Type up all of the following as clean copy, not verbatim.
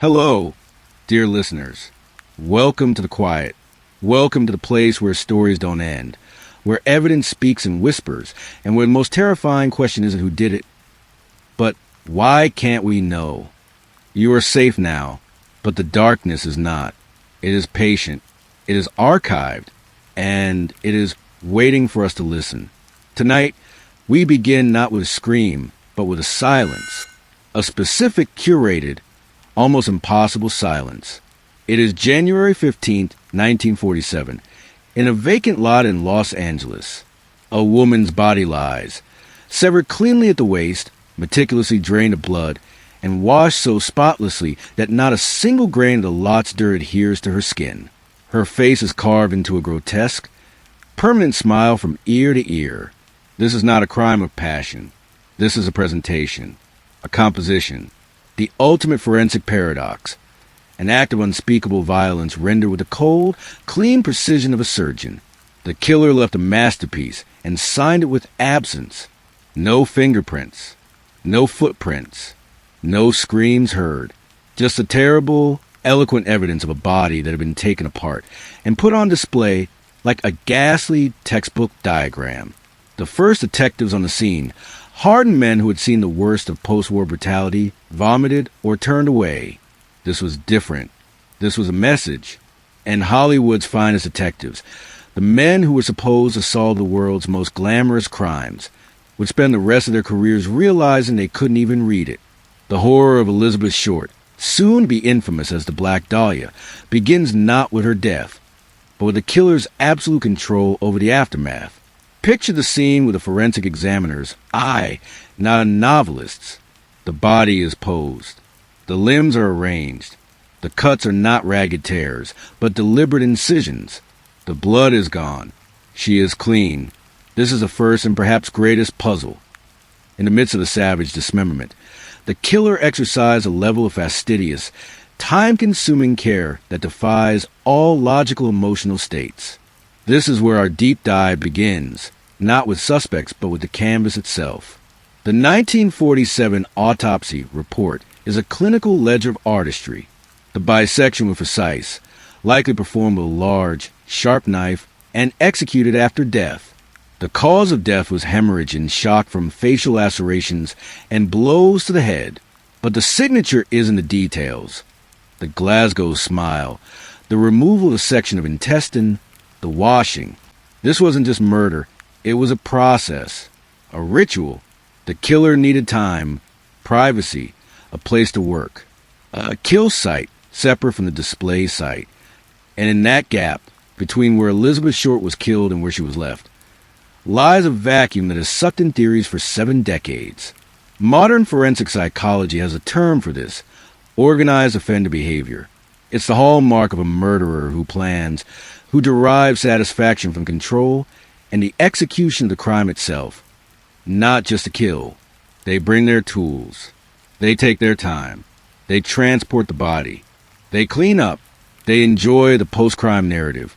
Hello, dear listeners. Welcome to the quiet. Welcome to the place where stories don't end, where evidence speaks in whispers, and where the most terrifying question isn't who did it, but why can't we know? You are safe now, but the darkness is not. It is patient, it is archived, and it is waiting for us to listen. Tonight, we begin not with a scream, but with a silence, a specific curated, almost impossible silence. It is January 15th, 1947. In a vacant lot in Los Angeles, a woman's body lies, severed cleanly at the waist, meticulously drained of blood, and washed so spotlessly that not a single grain of the lot's dirt adheres to her skin. Her face is carved into a grotesque, permanent smile from ear to ear. This is not a crime of passion. This is a presentation, a composition, the ultimate forensic paradox, an act of unspeakable violence rendered with the cold, clean precision of a surgeon. The killer left a masterpiece and signed it with absence. No fingerprints, no footprints, no screams heard. Just the terrible, eloquent evidence of a body that had been taken apart and put on display like a ghastly textbook diagram. The first detectives on the scene, hardened men who had seen the worst of post-war brutality, vomited or turned away. This was different. This was a message. And Hollywood's finest detectives, the men who were supposed to solve the world's most glamorous crimes, would spend the rest of their careers realizing they couldn't even read it. The horror of Elizabeth Short, soon to be infamous as the Black Dahlia, begins not with her death, but with the killer's absolute control over the aftermath. Picture the scene with the forensic examiner's eye, not a novelist's. The body is posed. The limbs are arranged. The cuts are not ragged tears, but deliberate incisions. The blood is gone. She is clean. This is the first and perhaps greatest puzzle. In the midst of the savage dismemberment, the killer exercised a level of fastidious, time-consuming care that defies all logical emotional states. This is where our deep dive begins, not with suspects, but with the canvas itself. The 1947 autopsy report is a clinical ledger of artistry. The bisection was precise, likely performed with a large, sharp knife, and executed after death. The cause of death was hemorrhage and shock from facial lacerations and blows to the head. But the signature is in the details. The Glasgow smile, the removal of a section of intestine, the washing. This wasn't just murder. It was a process, a ritual. The killer needed time, privacy, a place to work, a kill site separate from the display site. And in that gap, between where Elizabeth Short was killed and where she was left, lies a vacuum that has sucked in theories for 7 decades. Modern forensic psychology has a term for this: organized offender behavior. It's the hallmark of a murderer who plans, who derives satisfaction from control and the execution of the crime itself. Not just to kill. They bring their tools. They take their time. They transport the body. They clean up. They enjoy the post-crime narrative,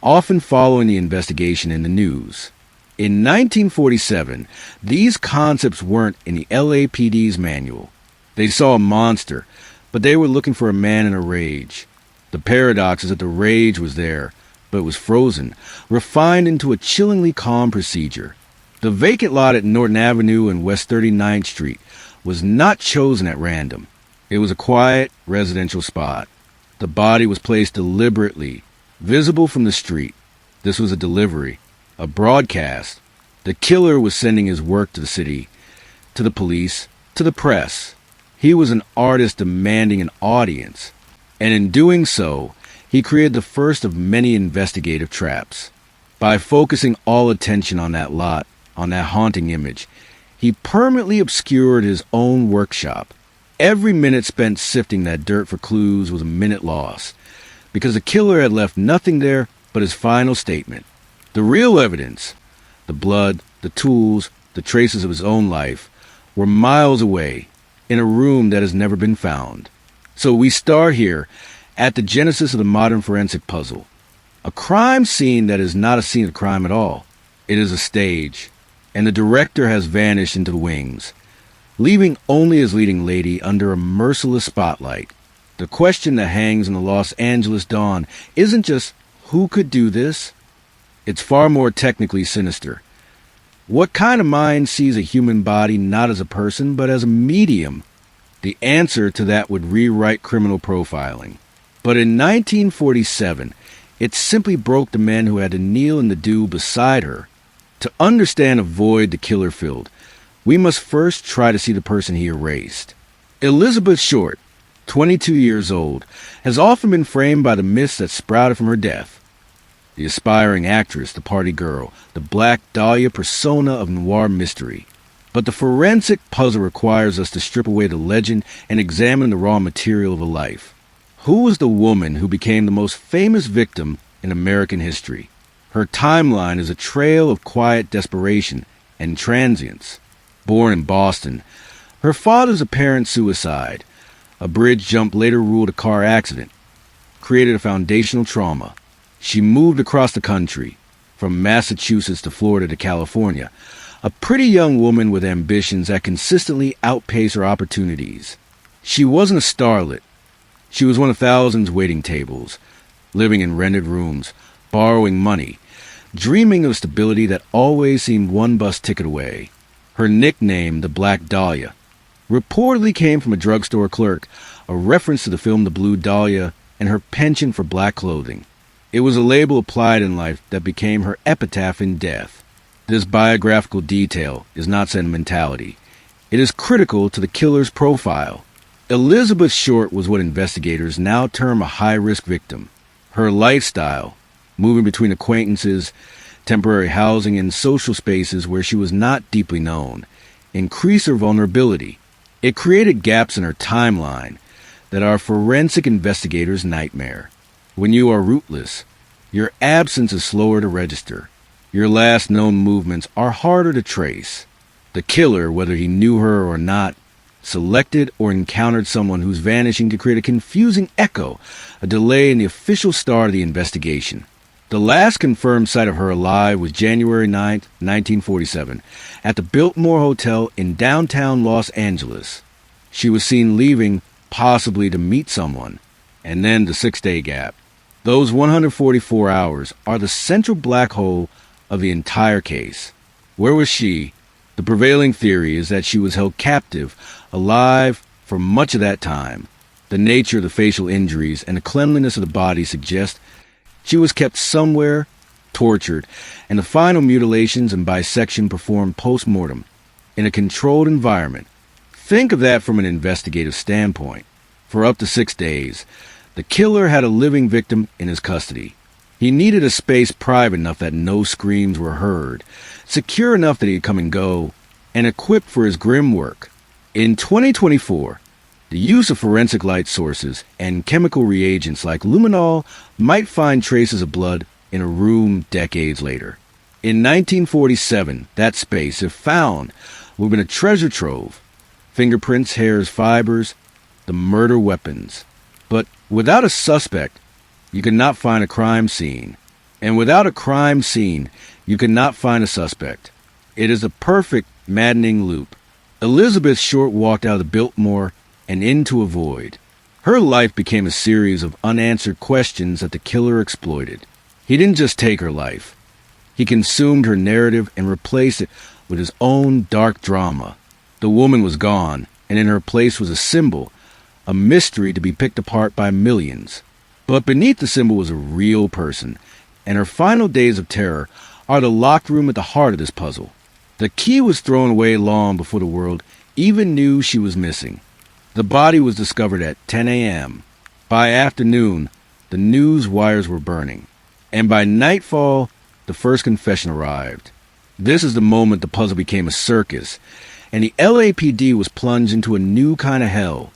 often following the investigation in the news. In 1947, these concepts weren't in the LAPD's manual. They saw a monster, but they were looking for a man in a rage. The paradox is that the rage was there, but it was frozen, refined into a chillingly calm procedure. The vacant lot at Norton Avenue and West 39th Street was not chosen at random. It was a quiet, residential spot. The body was placed deliberately, visible from the street. This was a delivery, a broadcast. The killer was sending his work to the city, to the police, to the press. He was an artist demanding an audience, and in doing so, he created the first of many investigative traps. By focusing all attention on that lot, on that haunting image, he permanently obscured his own workshop. Every minute spent sifting that dirt for clues was a minute lost, because the killer had left nothing there but his final statement. The real evidence, the blood, the tools, the traces of his own life, were miles away, in a room that has never been found. So we start here, at the genesis of the modern forensic puzzle. A crime scene that is not a scene of crime at all. It is a stage, and the director has vanished into the wings, leaving only his leading lady under a merciless spotlight. The question that hangs in the Los Angeles dawn isn't just who could do this? It's far more technically sinister. What kind of mind sees a human body not as a person, but as a medium? The answer to that would rewrite criminal profiling. But in 1947, it simply broke the men who had to kneel in the dew beside her. To understand a void the killer filled, we must first try to see the person he erased. Elizabeth Short, 22 years old, has often been framed by the myths that sprouted from her death. The aspiring actress, the party girl, the Black Dahlia persona of noir mystery. But the forensic puzzle requires us to strip away the legend and examine the raw material of a life. Who was the woman who became the most famous victim in American history? Her timeline is a trail of quiet desperation and transience. Born in Boston, her father's apparent suicide, a bridge jump later ruled a car accident, created a foundational trauma. She moved across the country, from Massachusetts to Florida to California, a pretty young woman with ambitions that consistently outpace her opportunities. She wasn't a starlet. She was one of thousands waiting tables, living in rented rooms, borrowing money, dreaming of stability that always seemed one bus ticket away. Her nickname, the Black Dahlia, reportedly came from a drugstore clerk, a reference to the film The Blue Dahlia and her penchant for black clothing. It was a label applied in life that became her epitaph in death. This biographical detail is not sentimentality. It is critical to the killer's profile. Elizabeth Short was what investigators now term a high-risk victim. Her lifestyle, moving between acquaintances, temporary housing, and social spaces where she was not deeply known, increased her vulnerability. It created gaps in her timeline that are forensic investigators' nightmare. When you are rootless, your absence is slower to register. Your last known movements are harder to trace. The killer, whether he knew her or not, selected or encountered someone whose vanishing could create a confusing echo, a delay in the official start of the investigation. The last confirmed sight of her alive was January 9, 1947, at the Biltmore Hotel in downtown Los Angeles. She was seen leaving, possibly to meet someone, and then the 6-day gap. Those 144 hours are the central black hole of the entire case. Where was she? The prevailing theory is that she was held captive, alive, for much of that time. The nature of the facial injuries and the cleanliness of the body suggest she was kept somewhere, tortured, and the final mutilations and bisection performed post-mortem, in a controlled environment. Think of that from an investigative standpoint. For up to 6 days, the killer had a living victim in his custody. He needed a space private enough that no screams were heard, secure enough that he could come and go, and equipped for his grim work. In 2024, the use of forensic light sources and chemical reagents like luminol might find traces of blood in a room decades later. In 1947, that space, if found, would have been a treasure trove. Fingerprints, hairs, fibers, the murder weapons. But without a suspect, you could not find a crime scene. And without a crime scene, you could not find a suspect. It is a perfect, maddening loop. Elizabeth Short walked out of the Biltmore and into a void. Her life became a series of unanswered questions that the killer exploited. He didn't just take her life. He consumed her narrative and replaced it with his own dark drama. The woman was gone, and in her place was a symbol, a mystery to be picked apart by millions. But beneath the symbol was a real person, and her final days of terror are the locked room at the heart of this puzzle. The key was thrown away long before the world even knew she was missing. The body was discovered at 10 a.m. By afternoon, the news wires were burning, and by nightfall, the first confession arrived. This is the moment the puzzle became a circus, and the LAPD was plunged into a new kind of hell.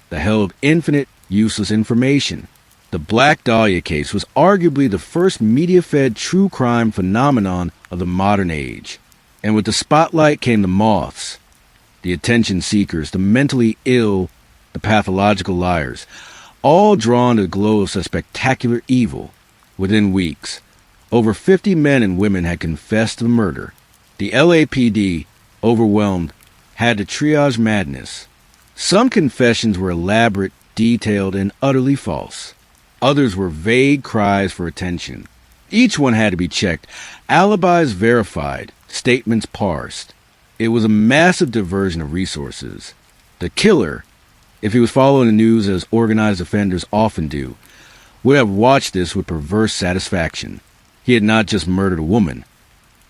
The hell of infinite, useless information. The Black Dahlia case was arguably the first media-fed true crime phenomenon of the modern age. And with the spotlight came the moths, the attention seekers, the mentally ill, the pathological liars, all drawn to the glow of such spectacular evil. Within weeks, over 50 men and women had confessed to the murder. The LAPD, overwhelmed, had to triage madness. Some confessions were elaborate, detailed and utterly false. Others were vague cries for attention. Each one had to be checked, alibis verified, statements parsed. It was a massive diversion of resources. The killer, if he was following the news as organized offenders often do, would have watched this with perverse satisfaction. He had not just murdered a woman.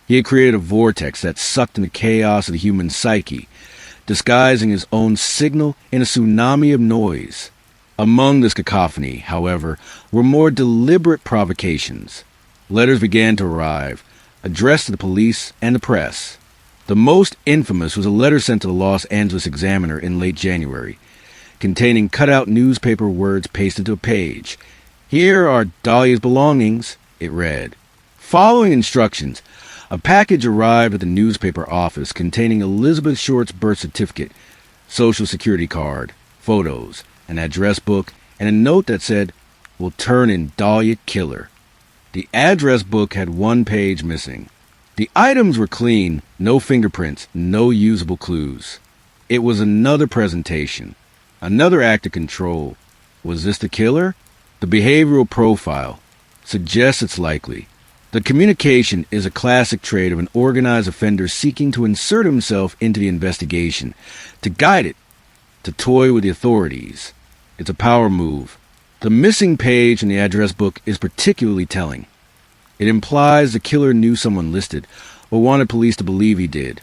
He had created a vortex that sucked in the chaos of the human psyche, disguising his own signal in a tsunami of noise. Among this cacophony, however, were more deliberate provocations. Letters began to arrive, addressed to the police and the press. The most infamous was a letter sent to the Los Angeles Examiner in late January, containing cut-out newspaper words pasted to a page. "Here are Dahlia's belongings," it read. Following instructions, a package arrived at the newspaper office containing Elizabeth Short's birth certificate, social security card, photos, an address book, and a note that said, "Will turn in Dahlia Killer." The address book had one page missing. The items were clean, no fingerprints, no usable clues. It was another presentation, another act of control. Was this the killer? The behavioral profile suggests it's likely. The communication is a classic trait of an organized offender seeking to insert himself into the investigation, to guide it, to toy with the authorities. It's a power move. The missing page in the address book is particularly telling. It implies the killer knew someone listed, or wanted police to believe he did,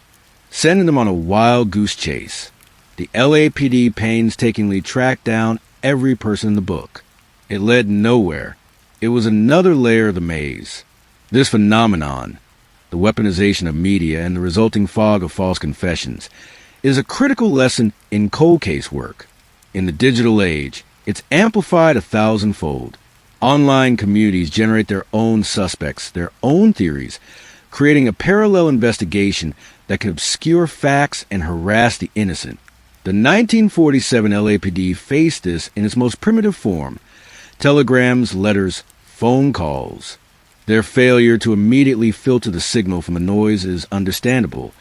sending them on a wild goose chase. The LAPD painstakingly tracked down every person in the book. It led nowhere. It was another layer of the maze. This phenomenon, the weaponization of media and the resulting fog of false confessions, is a critical lesson in cold case work. In the digital age, it's amplified 1,000-fold. Online communities generate their own suspects, their own theories, creating a parallel investigation that can obscure facts and harass the innocent. The 1947 LAPD faced this in its most primitive form: telegrams, letters, phone calls. Their failure to immediately filter the signal from the noise is understandable,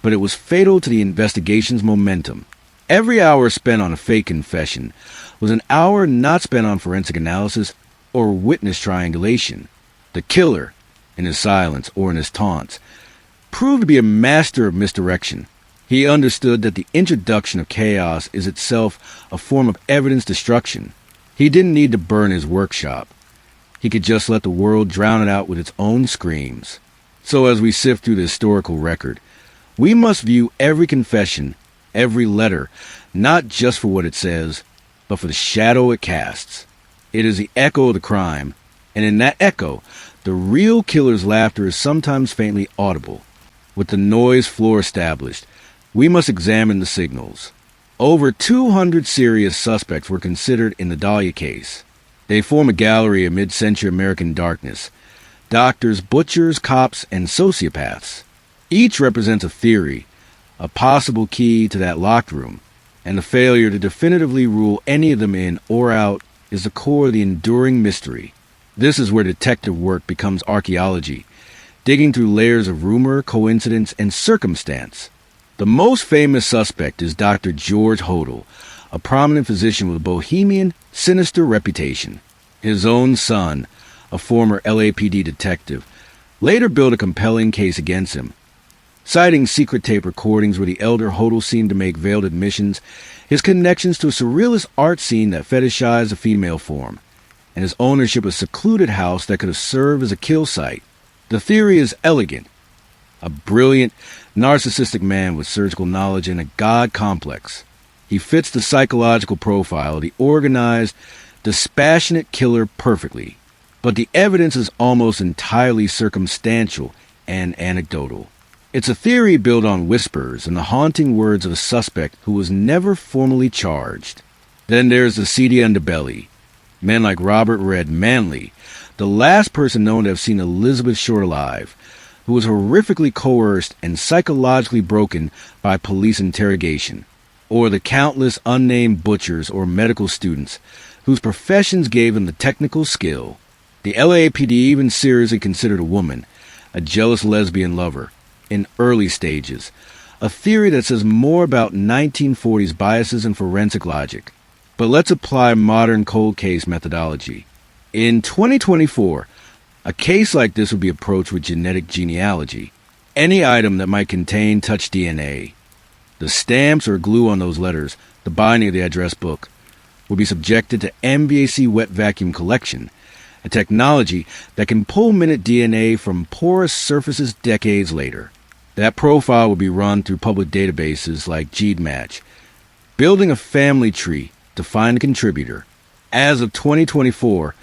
but it was fatal to the investigation's momentum. Every hour spent on a fake confession was an hour not spent on forensic analysis or witness triangulation. The killer, in his silence or in his taunts, proved to be a master of misdirection. He understood that the introduction of chaos is itself a form of evidence destruction. He didn't need to burn his workshop. He could just let the world drown it out with its own screams. So as we sift through the historical record, we must view every confession, every letter, not just for what it says, but for the shadow it casts. It is the echo of the crime, and in that echo, the real killer's laughter is sometimes faintly audible. With the noise floor established, we must examine the signals. Over 200 serious suspects were considered in the Dahlia case. They form a gallery of mid-century American darkness: doctors, butchers, cops, and sociopaths. Each represents a theory, a possible key to that locked room, and the failure to definitively rule any of them in or out is the core of the enduring mystery. This is where detective work becomes archaeology, digging through layers of rumor, coincidence, and circumstance. The most famous suspect is Dr. George Hodel, a prominent physician with a bohemian, sinister reputation. His own son, a former LAPD detective, later built a compelling case against him. Citing secret tape recordings where the elder Hodel seemed to make veiled admissions, his connections to a surrealist art scene that fetishized the female form, and his ownership of a secluded house that could have served as a kill site. The theory is elegant. A brilliant, narcissistic man with surgical knowledge and a god complex. He fits the psychological profile of the organized, dispassionate killer perfectly. But the evidence is almost entirely circumstantial and anecdotal. It's a theory built on whispers and the haunting words of a suspect who was never formally charged. Then there's the seedy underbelly. Men like Robert Red Manley, the last person known to have seen Elizabeth Short alive, who was horrifically coerced and psychologically broken by police interrogation. Or the countless unnamed butchers or medical students whose professions gave them the technical skill. The LAPD even seriously considered a woman, a jealous lesbian lover, in early stages, a theory that says more about 1940s biases and forensic logic. But let's apply modern cold case methodology. In 2024, a case like this would be approached with genetic genealogy. Any item that might contain touch DNA, the stamps or glue on those letters, the binding of the address book, will be subjected to MVAC wet vacuum collection, a technology that can pull minute DNA from porous surfaces decades later. That profile will be run through public databases like GEDmatch, building a family tree to find a contributor. As of 2024,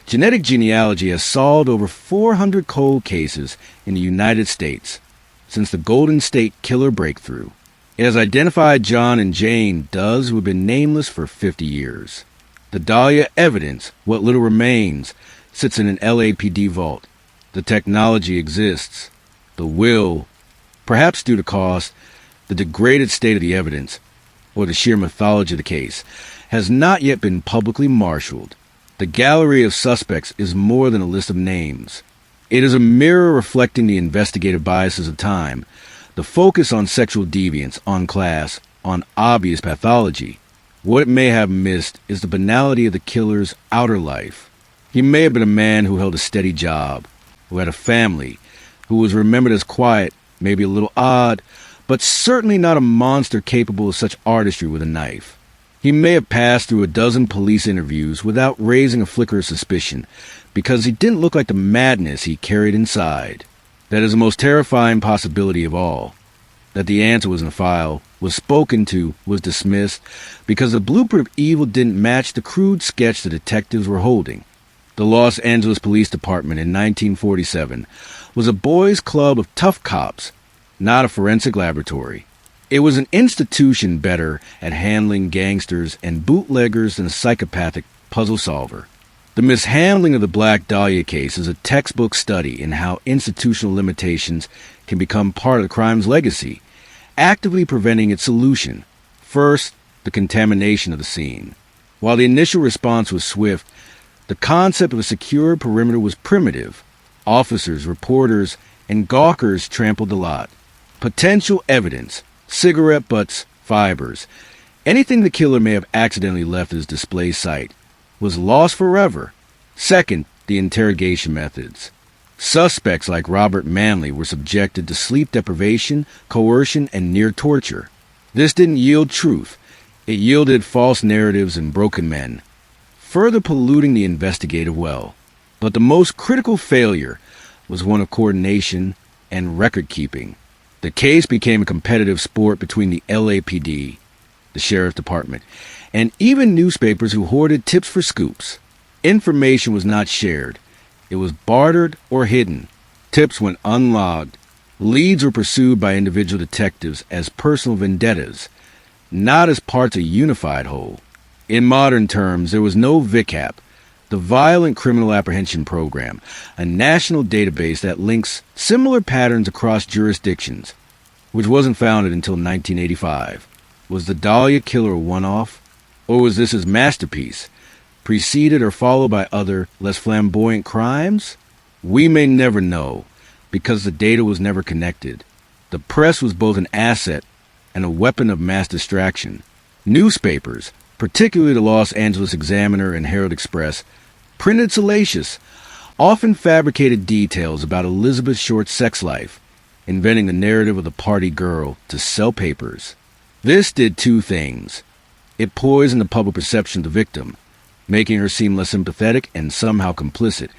genetic genealogy has solved over 400 cold cases in the United States since the Golden State Killer breakthrough. It has identified John and Jane Does who have been nameless for 50 years. The Dahlia evidence, what little remains, sits in an LAPD vault. The technology exists. The will, perhaps due to cost, the degraded state of the evidence, or the sheer mythology of the case, has not yet been publicly marshaled. The gallery of suspects is more than a list of names. It is a mirror reflecting the investigative biases of time, the focus on sexual deviance, on class, on obvious pathology. What it may have missed is the banality of the killer's outer life. He may have been a man who held a steady job, who had a family, who was remembered as quiet, maybe a little odd, but certainly not a monster capable of such artistry with a knife. He may have passed through a dozen police interviews without raising a flicker of suspicion, because he didn't look like the madness he carried inside. That is the most terrifying possibility of all. That the answer was in the file, was spoken to, was dismissed, because the blueprint of evil didn't match the crude sketch the detectives were holding. The Los Angeles Police Department in 1947 was a boys' club of tough cops, not a forensic laboratory. It was an institution better at handling gangsters and bootleggers than a psychopathic puzzle solver. The mishandling of the Black Dahlia case is a textbook study in how institutional limitations can become part of the crime's legacy, actively preventing its solution. First, the contamination of the scene. While the initial response was swift, the concept of a secure perimeter was primitive. Officers, reporters, and gawkers trampled the lot. Potential evidence, cigarette butts, fibers, anything the killer may have accidentally left at his display site, was lost forever. Second, the interrogation methods. Suspects like Robert Manley were subjected to sleep deprivation, coercion, and near torture. This didn't yield truth. It yielded false narratives and broken men, further polluting the investigative well. But the most critical failure was one of coordination and record-keeping. The case became a competitive sport between the LAPD, the Sheriff's Department, and even newspapers who hoarded tips for scoops. Information was not shared. It was bartered or hidden. Tips went unlogged. Leads were pursued by individual detectives as personal vendettas, not as parts of a unified whole. In modern terms, there was no VICAP, the Violent Criminal Apprehension Program, a national database that links similar patterns across jurisdictions, which wasn't founded until 1985. Was the Dahlia killer a one-off? Or was this his masterpiece, preceded or followed by other, less flamboyant crimes? We may never know, because the data was never connected. The press was both an asset and a weapon of mass distraction. Newspapers, particularly the Los Angeles Examiner and Herald Express, printed salacious, often fabricated details about Elizabeth Short's sex life, inventing the narrative of the party girl to sell papers. This did two things. It poisoned the public perception of the victim, making her seem less sympathetic and somehow complicit,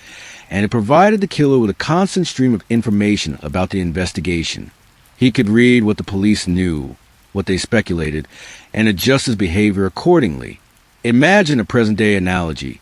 and it provided the killer with a constant stream of information about the investigation. He could read what the police knew, what they speculated, and adjust his behavior accordingly. Imagine a present-day analogy.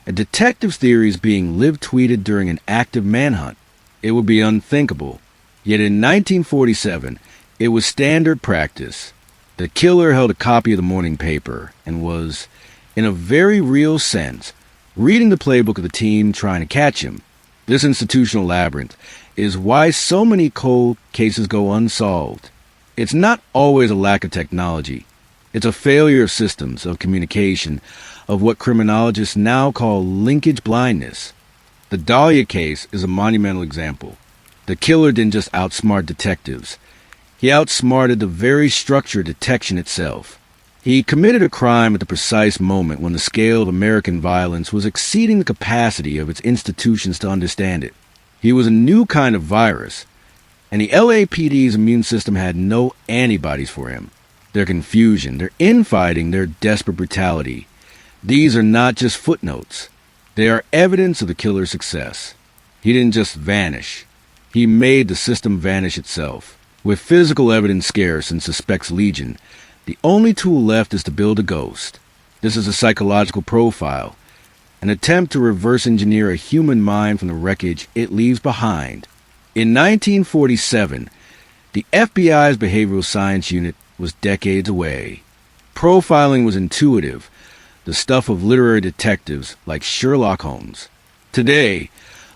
A detective's theories being live-tweeted during an active manhunt. It would be unthinkable. Yet in 1947, it was standard practice. The killer held a copy of the morning paper and was, in a very real sense, reading the playbook of the team trying to catch him. This institutional labyrinth is why so many cold cases go unsolved. It's not always a lack of technology. It's a failure of systems, of communication, of what criminologists now call linkage blindness. The Dahlia case is a monumental example. The killer didn't just outsmart detectives. He outsmarted the very structure of detection itself. He committed a crime at the precise moment when the scale of American violence was exceeding the capacity of its institutions to understand it. He was a new kind of virus, and the LAPD's immune system had no antibodies for him. Their confusion, their infighting, their desperate brutality. These are not just footnotes. They are evidence of the killer's success. He didn't just vanish. He made the system vanish itself. With physical evidence scarce and suspects legion, the only tool left is to build a ghost. This is a psychological profile, an attempt to reverse engineer a human mind from the wreckage it leaves behind. In 1947, the FBI's behavioral science unit was decades away. Profiling was intuitive, the stuff of literary detectives like Sherlock Holmes. Today,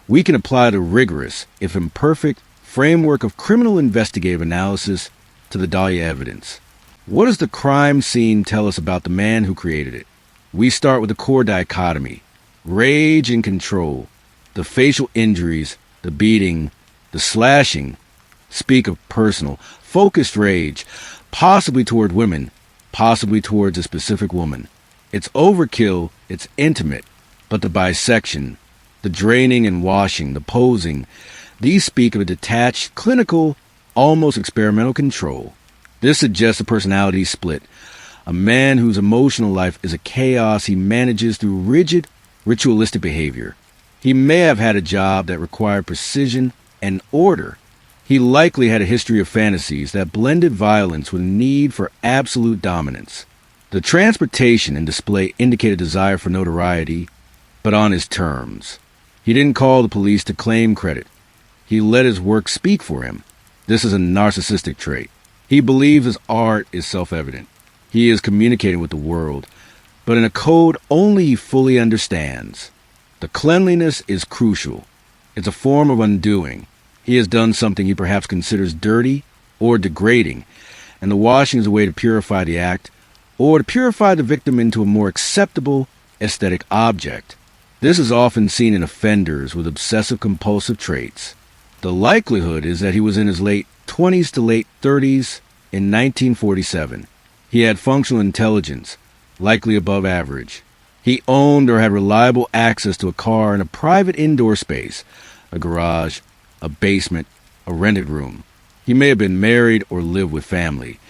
we can apply the rigorous, if imperfect, framework of criminal investigative analysis to the Dahlia evidence. What does the crime scene tell us about the man who created it? We start with the core dichotomy: rage and control. The facial injuries, the beating, the slashing speak of personal, focused rage, possibly toward women, possibly towards a specific woman. It's overkill, it's intimate, but the bisection, the draining and washing, the posing, these speak of a detached, clinical, almost experimental control. This suggests a personality split, a man whose emotional life is a chaos he manages through rigid, ritualistic behavior. He may have had a job that required precision and order. He likely had a history of fantasies that blended violence with need for absolute dominance. The transportation and display indicate a desire for notoriety, but on his terms. He didn't call the police to claim credit. He let his work speak for him. This is a narcissistic trait. He believes his art is self-evident. He is communicating with the world, but in a code only he fully understands. The cleanliness is crucial. It's a form of undoing. He has done something he perhaps considers dirty or degrading, and the washing is a way to purify the act, or to purify the victim into a more acceptable aesthetic object. This is often seen in offenders with obsessive-compulsive traits. The likelihood is that he was in his late 20s to late 30s in 1947. He had functional intelligence, likely above average. He owned or had reliable access to a car in a private indoor space, a garage, a basement, a rented room. He may have been married or lived with family,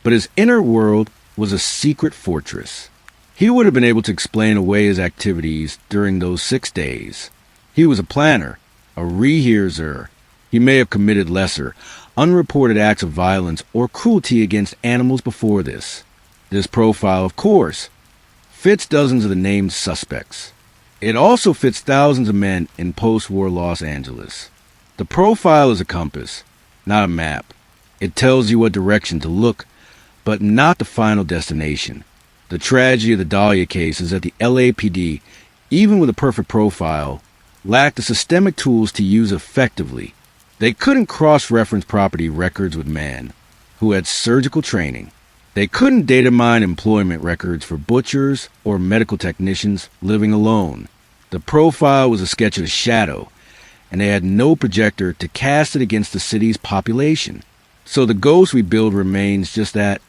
but his inner world was a secret fortress. He would have been able to explain away his activities during those 6 days. He was a planner, a rehearser. He may have committed lesser, unreported acts of violence or cruelty against animals before this. This profile, of course, fits dozens of the named suspects. It also fits thousands of men in post-war Los Angeles. The profile is a compass, not a map. It tells you what direction to look, but not the final destination. The tragedy of the Dahlia case is that the LAPD, even with a perfect profile, lacked the systemic tools to use effectively. They couldn't cross-reference property records with man, who had surgical training. They couldn't data mine employment records for butchers or medical technicians living alone. The profile was a sketch of the shadow, and they had no projector to cast it against the city's population. So the ghost we build remains just that,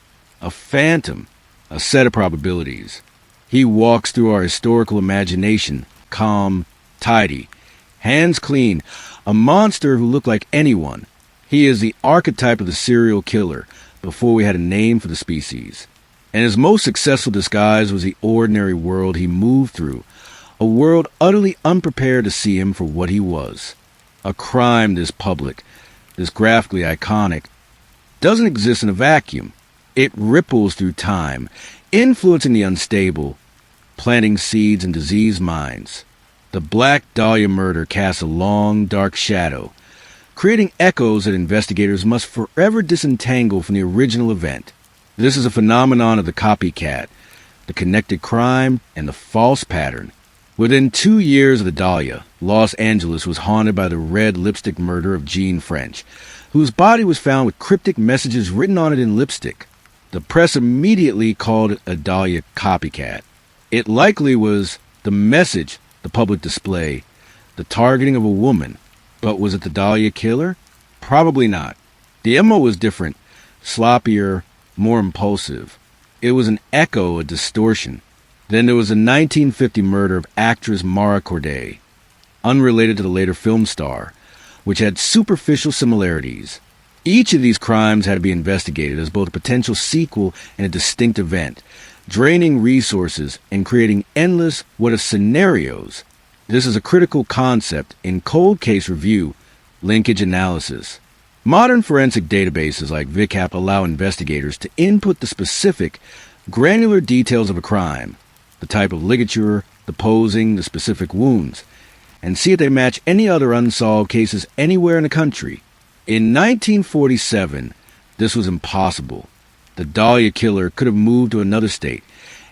a phantom, a set of probabilities. He walks through our historical imagination, calm, tidy, hands clean, a monster who looked like anyone. He is the archetype of the serial killer before we had a name for the species. And his most successful disguise was the ordinary world he moved through, a world utterly unprepared to see him for what he was. A crime this public, this graphically iconic, doesn't exist in a vacuum. It ripples through time, influencing the unstable, planting seeds in diseased minds. The Black Dahlia murder casts a long, dark shadow, creating echoes that investigators must forever disentangle from the original event. This is a phenomenon of the copycat, the connected crime, and the false pattern. Within 2 years of the Dahlia, Los Angeles was haunted by the red lipstick murder of Jean French, whose body was found with cryptic messages written on it in lipstick. The press immediately called it a Dahlia copycat. It likely was the message, the public display, the targeting of a woman. But was it the Dahlia killer? Probably not. The MO was different, sloppier, more impulsive. It was an echo, a distortion. Then there was the 1950 murder of actress Mara Corday, unrelated to the later film star, which had superficial similarities. Each of these crimes had to be investigated as both a potential sequel and a distinct event, draining resources and creating endless what-if scenarios. This is a critical concept in cold case review, linkage analysis. Modern forensic databases like VICAP allow investigators to input the specific, granular details of a crime, the type of ligature, the posing, the specific wounds, and see if they match any other unsolved cases anywhere in the country. In 1947, this was impossible. The Dahlia killer could have moved to another state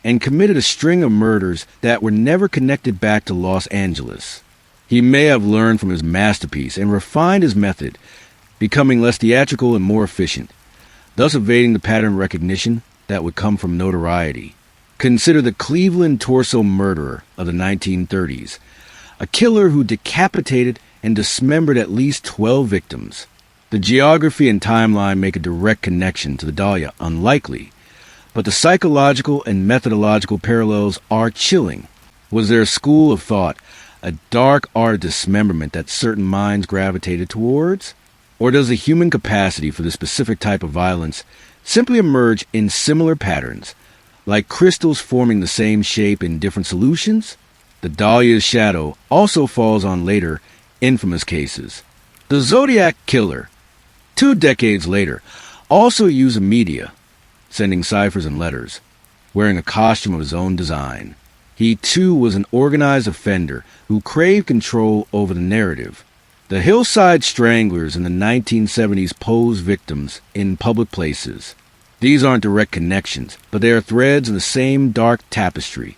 and committed a string of murders that were never connected back to Los Angeles. He may have learned from his masterpiece and refined his method, becoming less theatrical and more efficient, thus evading the pattern recognition that would come from notoriety. Consider the Cleveland torso murderer of the 1930s, a killer who decapitated and dismembered at least 12 victims. The geography and timeline make a direct connection to the Dahlia unlikely, but the psychological and methodological parallels are chilling. Was there a school of thought, a dark art of dismemberment that certain minds gravitated towards? Or does the human capacity for this specific type of violence simply emerge in similar patterns, like crystals forming the same shape in different solutions? The Dahlia's shadow also falls on later, infamous cases. The Zodiac Killer, 2 decades later, also used the media, sending ciphers and letters, wearing a costume of his own design. He, too, was an organized offender who craved control over the narrative. The Hillside Stranglers in the 1970s posed victims in public places. These aren't direct connections, but they are threads in the same dark tapestry.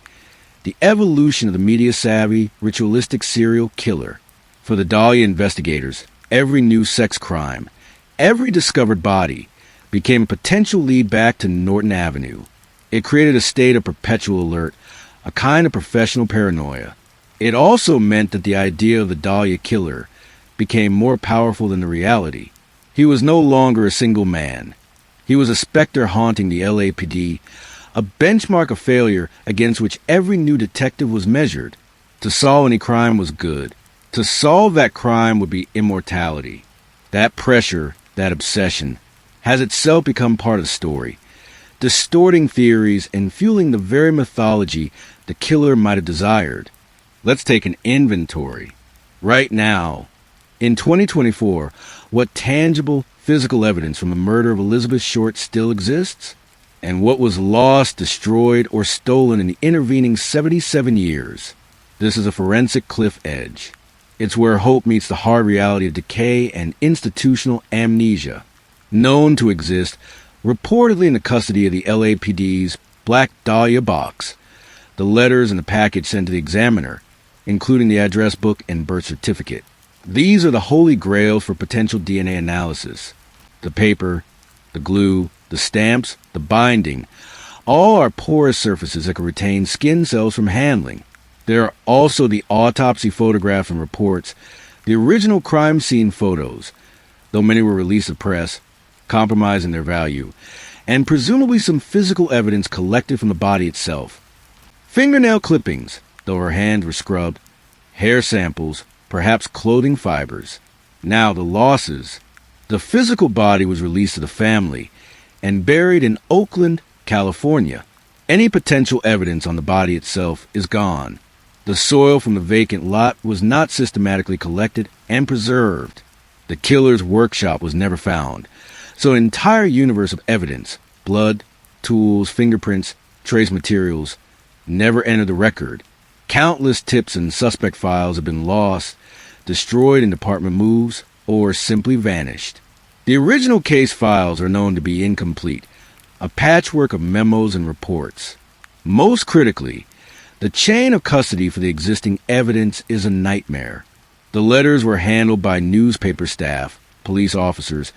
The evolution of the media-savvy, ritualistic serial killer. For the Dahlia investigators, every new sex crime, every discovered body, became a potential lead back to Norton Avenue. It created a state of perpetual alert, a kind of professional paranoia. It also meant that the idea of the Dahlia killer became more powerful than the reality. He was no longer a single man. He was a specter haunting the LAPD, a benchmark of failure against which every new detective was measured. To solve any crime was good. To solve that crime would be immortality. That pressure, that obsession, has itself become part of the story, distorting theories and fueling the very mythology the killer might have desired. Let's take an inventory. Right now, in 2024, what tangible, physical evidence from the murder of Elizabeth Short still exists? And what was lost, destroyed, or stolen in the intervening 77 years? This is a forensic cliff edge. It's where hope meets the hard reality of decay and institutional amnesia. Known to exist, reportedly in the custody of the LAPD's Black Dahlia box, the letters and the package sent to the examiner, including the address book and birth certificate. These are the holy grails for potential DNA analysis. The paper, the glue, the stamps, the binding, all are porous surfaces that can retain skin cells from handling. There are also the autopsy photographs and reports, the original crime scene photos, though many were released to press, compromising their value, and presumably some physical evidence collected from the body itself. Fingernail clippings, though her hands were scrubbed, hair samples, perhaps clothing fibers. Now the losses. The physical body was released to the family and buried in Oakland, California. Any potential evidence on the body itself is gone. The soil from the vacant lot was not systematically collected and preserved. The killer's workshop was never found. So an entire universe of evidence, blood, tools, fingerprints, trace materials, never entered the record. Countless tips and suspect files have been lost, destroyed in department moves, or simply vanished. The original case files are known to be incomplete, a patchwork of memos and reports. Most critically, the chain of custody for the existing evidence is a nightmare. The letters were handled by newspaper staff, police officers,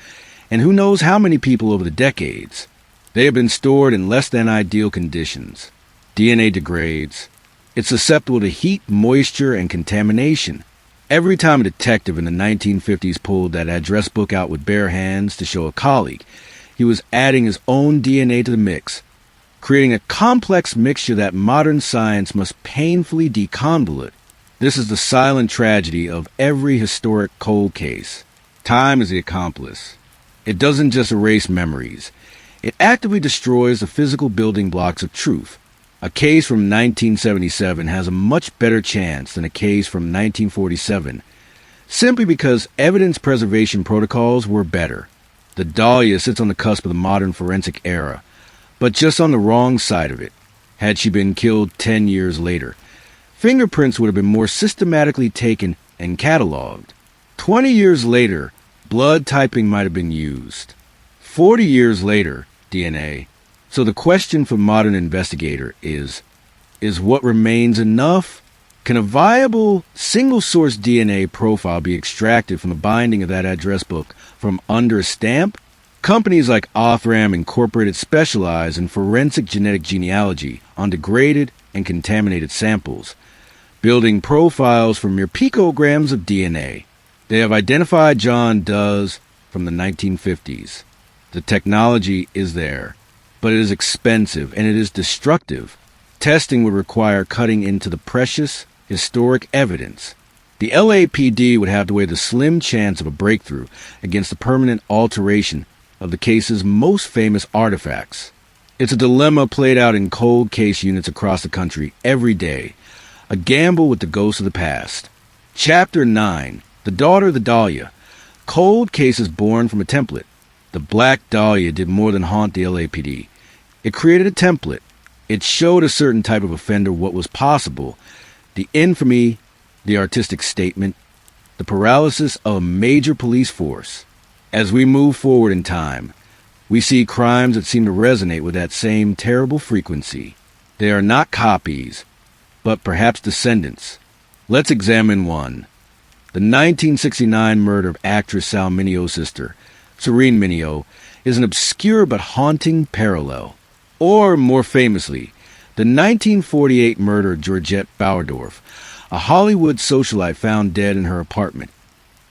and who knows how many people over the decades. They have been stored in less than ideal conditions. DNA degrades. It's susceptible to heat, moisture, and contamination. Every time a detective in the 1950s pulled that address book out with bare hands to show a colleague, he was adding his own DNA to the mix, creating a complex mixture that modern science must painfully deconvolute. This is the silent tragedy of every historic cold case. Time is the accomplice. It doesn't just erase memories. It actively destroys the physical building blocks of truth. A case from 1977 has a much better chance than a case from 1947, simply because evidence preservation protocols were better. The Dahlia sits on the cusp of the modern forensic era, but just on the wrong side of it. Had she been killed 10 years later, fingerprints would have been more systematically taken and cataloged. 20 years later, blood typing might have been used. 40 years later, DNA. So the question for modern investigator is what remains enough? Can a viable single-source DNA profile be extracted from the binding of that address book from under a stamp? Companies like Othram Incorporated specialize in forensic genetic genealogy on degraded and contaminated samples, building profiles from mere picograms of DNA. They have identified John Doe's from the 1950s. The technology is there, but it is expensive and it is destructive. Testing would require cutting into the precious, historic evidence. The LAPD would have to weigh the slim chance of a breakthrough against the permanent alteration of the case's most famous artifacts. It's a dilemma played out in cold case units across the country every day, a gamble with the ghosts of the past. Chapter 9, The Daughter of the Dahlia. Cold cases born from a template. The Black Dahlia did more than haunt the LAPD. It created a template. It showed a certain type of offender what was possible. The infamy, the artistic statement, the paralysis of a major police force. As we move forward in time, we see crimes that seem to resonate with that same terrible frequency. They are not copies, but perhaps descendants. Let's examine one. The 1969 murder of actress Sal Mineo's sister, Serene Mineo, is an obscure but haunting parallel. Or, more famously, the 1948 murder of Georgette Bauerdorf, a Hollywood socialite found dead in her apartment,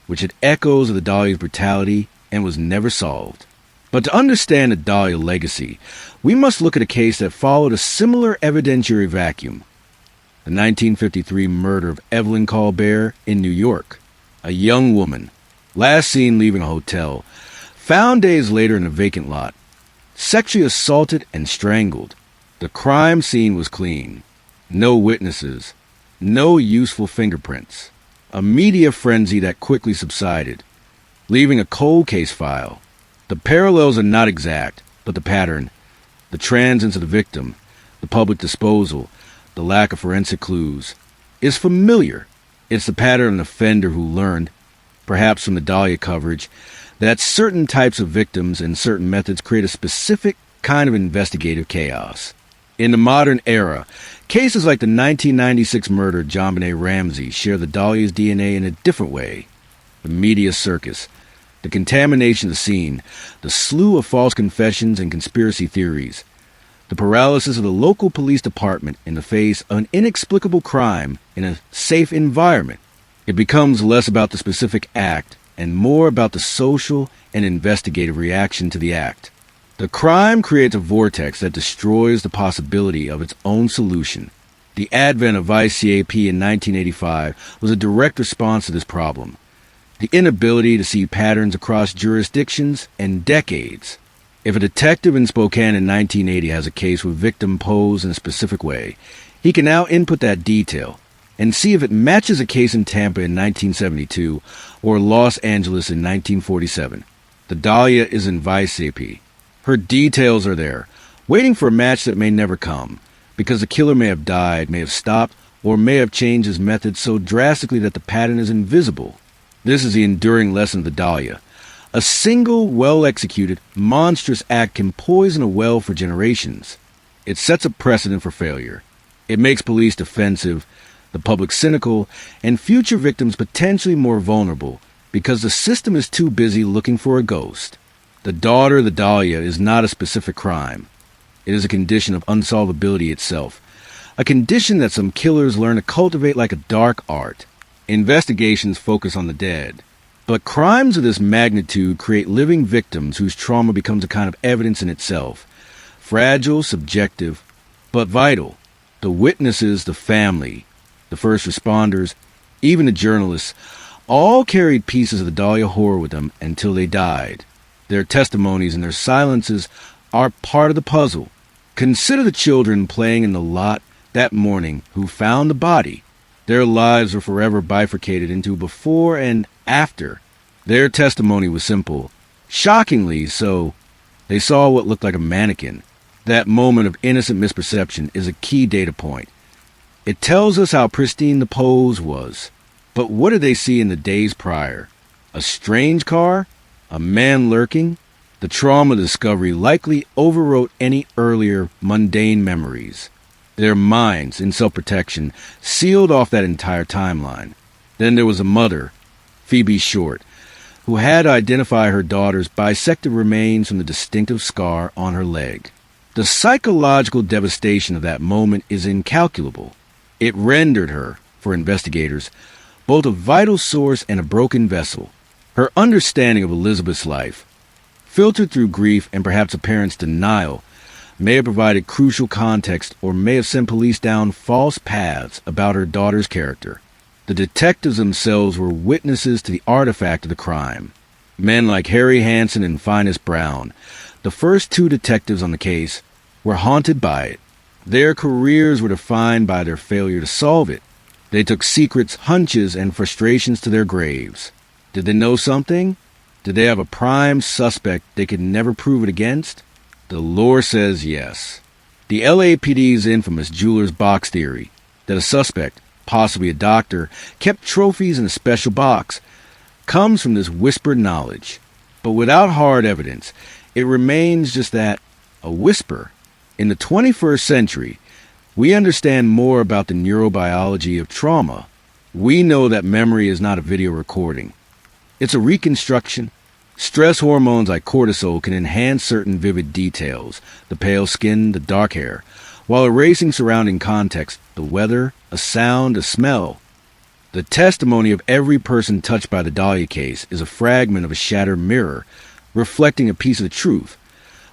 which had echoes of the Dahlia's brutality and was never solved. But to understand the Dahlia legacy, we must look at a case that followed a similar evidentiary vacuum. The 1953 murder of Evelyn Colbert in New York, a young woman, last seen leaving a hotel, found days later in a vacant lot, sexually assaulted and strangled. The crime scene was clean. No witnesses. No useful fingerprints. A media frenzy that quickly subsided, leaving a cold case file. The parallels are not exact, but the pattern, the transience of the victim, the public disposal, the lack of forensic clues, is familiar. It's the pattern of an offender who learned, perhaps from the Dahlia coverage, that certain types of victims and certain methods create a specific kind of investigative chaos. In the modern era, cases like the 1996 murder of JonBenet Ramsey share the Dahlia's DNA in a different way. The media circus, the contamination of the scene, the slew of false confessions and conspiracy theories, the paralysis of the local police department in the face of an inexplicable crime in a safe environment. It becomes less about the specific act and more about the social and investigative reaction to the act. The crime creates a vortex that destroys the possibility of its own solution. The advent of ICAP in 1985 was a direct response to this problem. The inability to see patterns across jurisdictions and decades. If a detective in Spokane in 1980 has a case with victim posed in a specific way, he can now input that detail and see if it matches a case in Tampa in 1972 or Los Angeles in 1947. The Dahlia is in ICAP. Her details are there, waiting for a match that may never come, because the killer may have died, may have stopped, or may have changed his methods so drastically that the pattern is invisible. This is the enduring lesson of the Dahlia. A single, well-executed, monstrous act can poison a well for generations. It sets a precedent for failure. It makes police defensive, the public cynical, and future victims potentially more vulnerable because the system is too busy looking for a ghost. The daughter of the Dahlia is not a specific crime. It is a condition of unsolvability itself, a condition that some killers learn to cultivate like a dark art. Investigations focus on the dead, but crimes of this magnitude create living victims whose trauma becomes a kind of evidence in itself. Fragile, subjective, but vital. The witnesses, the family, the first responders, even the journalists, all carried pieces of the Dahlia horror with them until they died. Their testimonies and their silences are part of the puzzle. Consider the children playing in the lot that morning who found the body. Their lives were forever bifurcated into before and after. Their testimony was simple. Shockingly so. They saw what looked like a mannequin. That moment of innocent misperception is a key data point. It tells us how pristine the pose was. But what did they see in the days prior? A strange car? A man lurking? The trauma of the discovery likely overwrote any earlier mundane memories. Their minds, in self-protection, sealed off that entire timeline. Then there was a mother, Phoebe Short, who had to identify her daughter's bisected remains from the distinctive scar on her leg. The psychological devastation of that moment is incalculable. It rendered her, for investigators, both a vital source and a broken vessel. Her understanding of Elizabeth's life, filtered through grief and perhaps a parent's denial, may have provided crucial context or may have sent police down false paths about her daughter's character. The detectives themselves were witnesses to the artifact of the crime. Men like Harry Hansen and Finus Brown, the first two detectives on the case, were haunted by it. Their careers were defined by their failure to solve it. They took secrets, hunches, and frustrations to their graves. Did they know something? Did they have a prime suspect they could never prove it against? The lore says yes. The LAPD's infamous jeweler's box theory, that a suspect, possibly a doctor, kept trophies in a special box, comes from this whispered knowledge. But without hard evidence, it remains just that, a whisper. In the 21st century, we understand more about the neurobiology of trauma. We know that memory is not a video recording. It's a reconstruction. Stress hormones like cortisol can enhance certain vivid details, the pale skin, the dark hair, while erasing surrounding context, the weather, a sound, a smell. The testimony of every person touched by the Dahlia case is a fragment of a shattered mirror, reflecting a piece of the truth,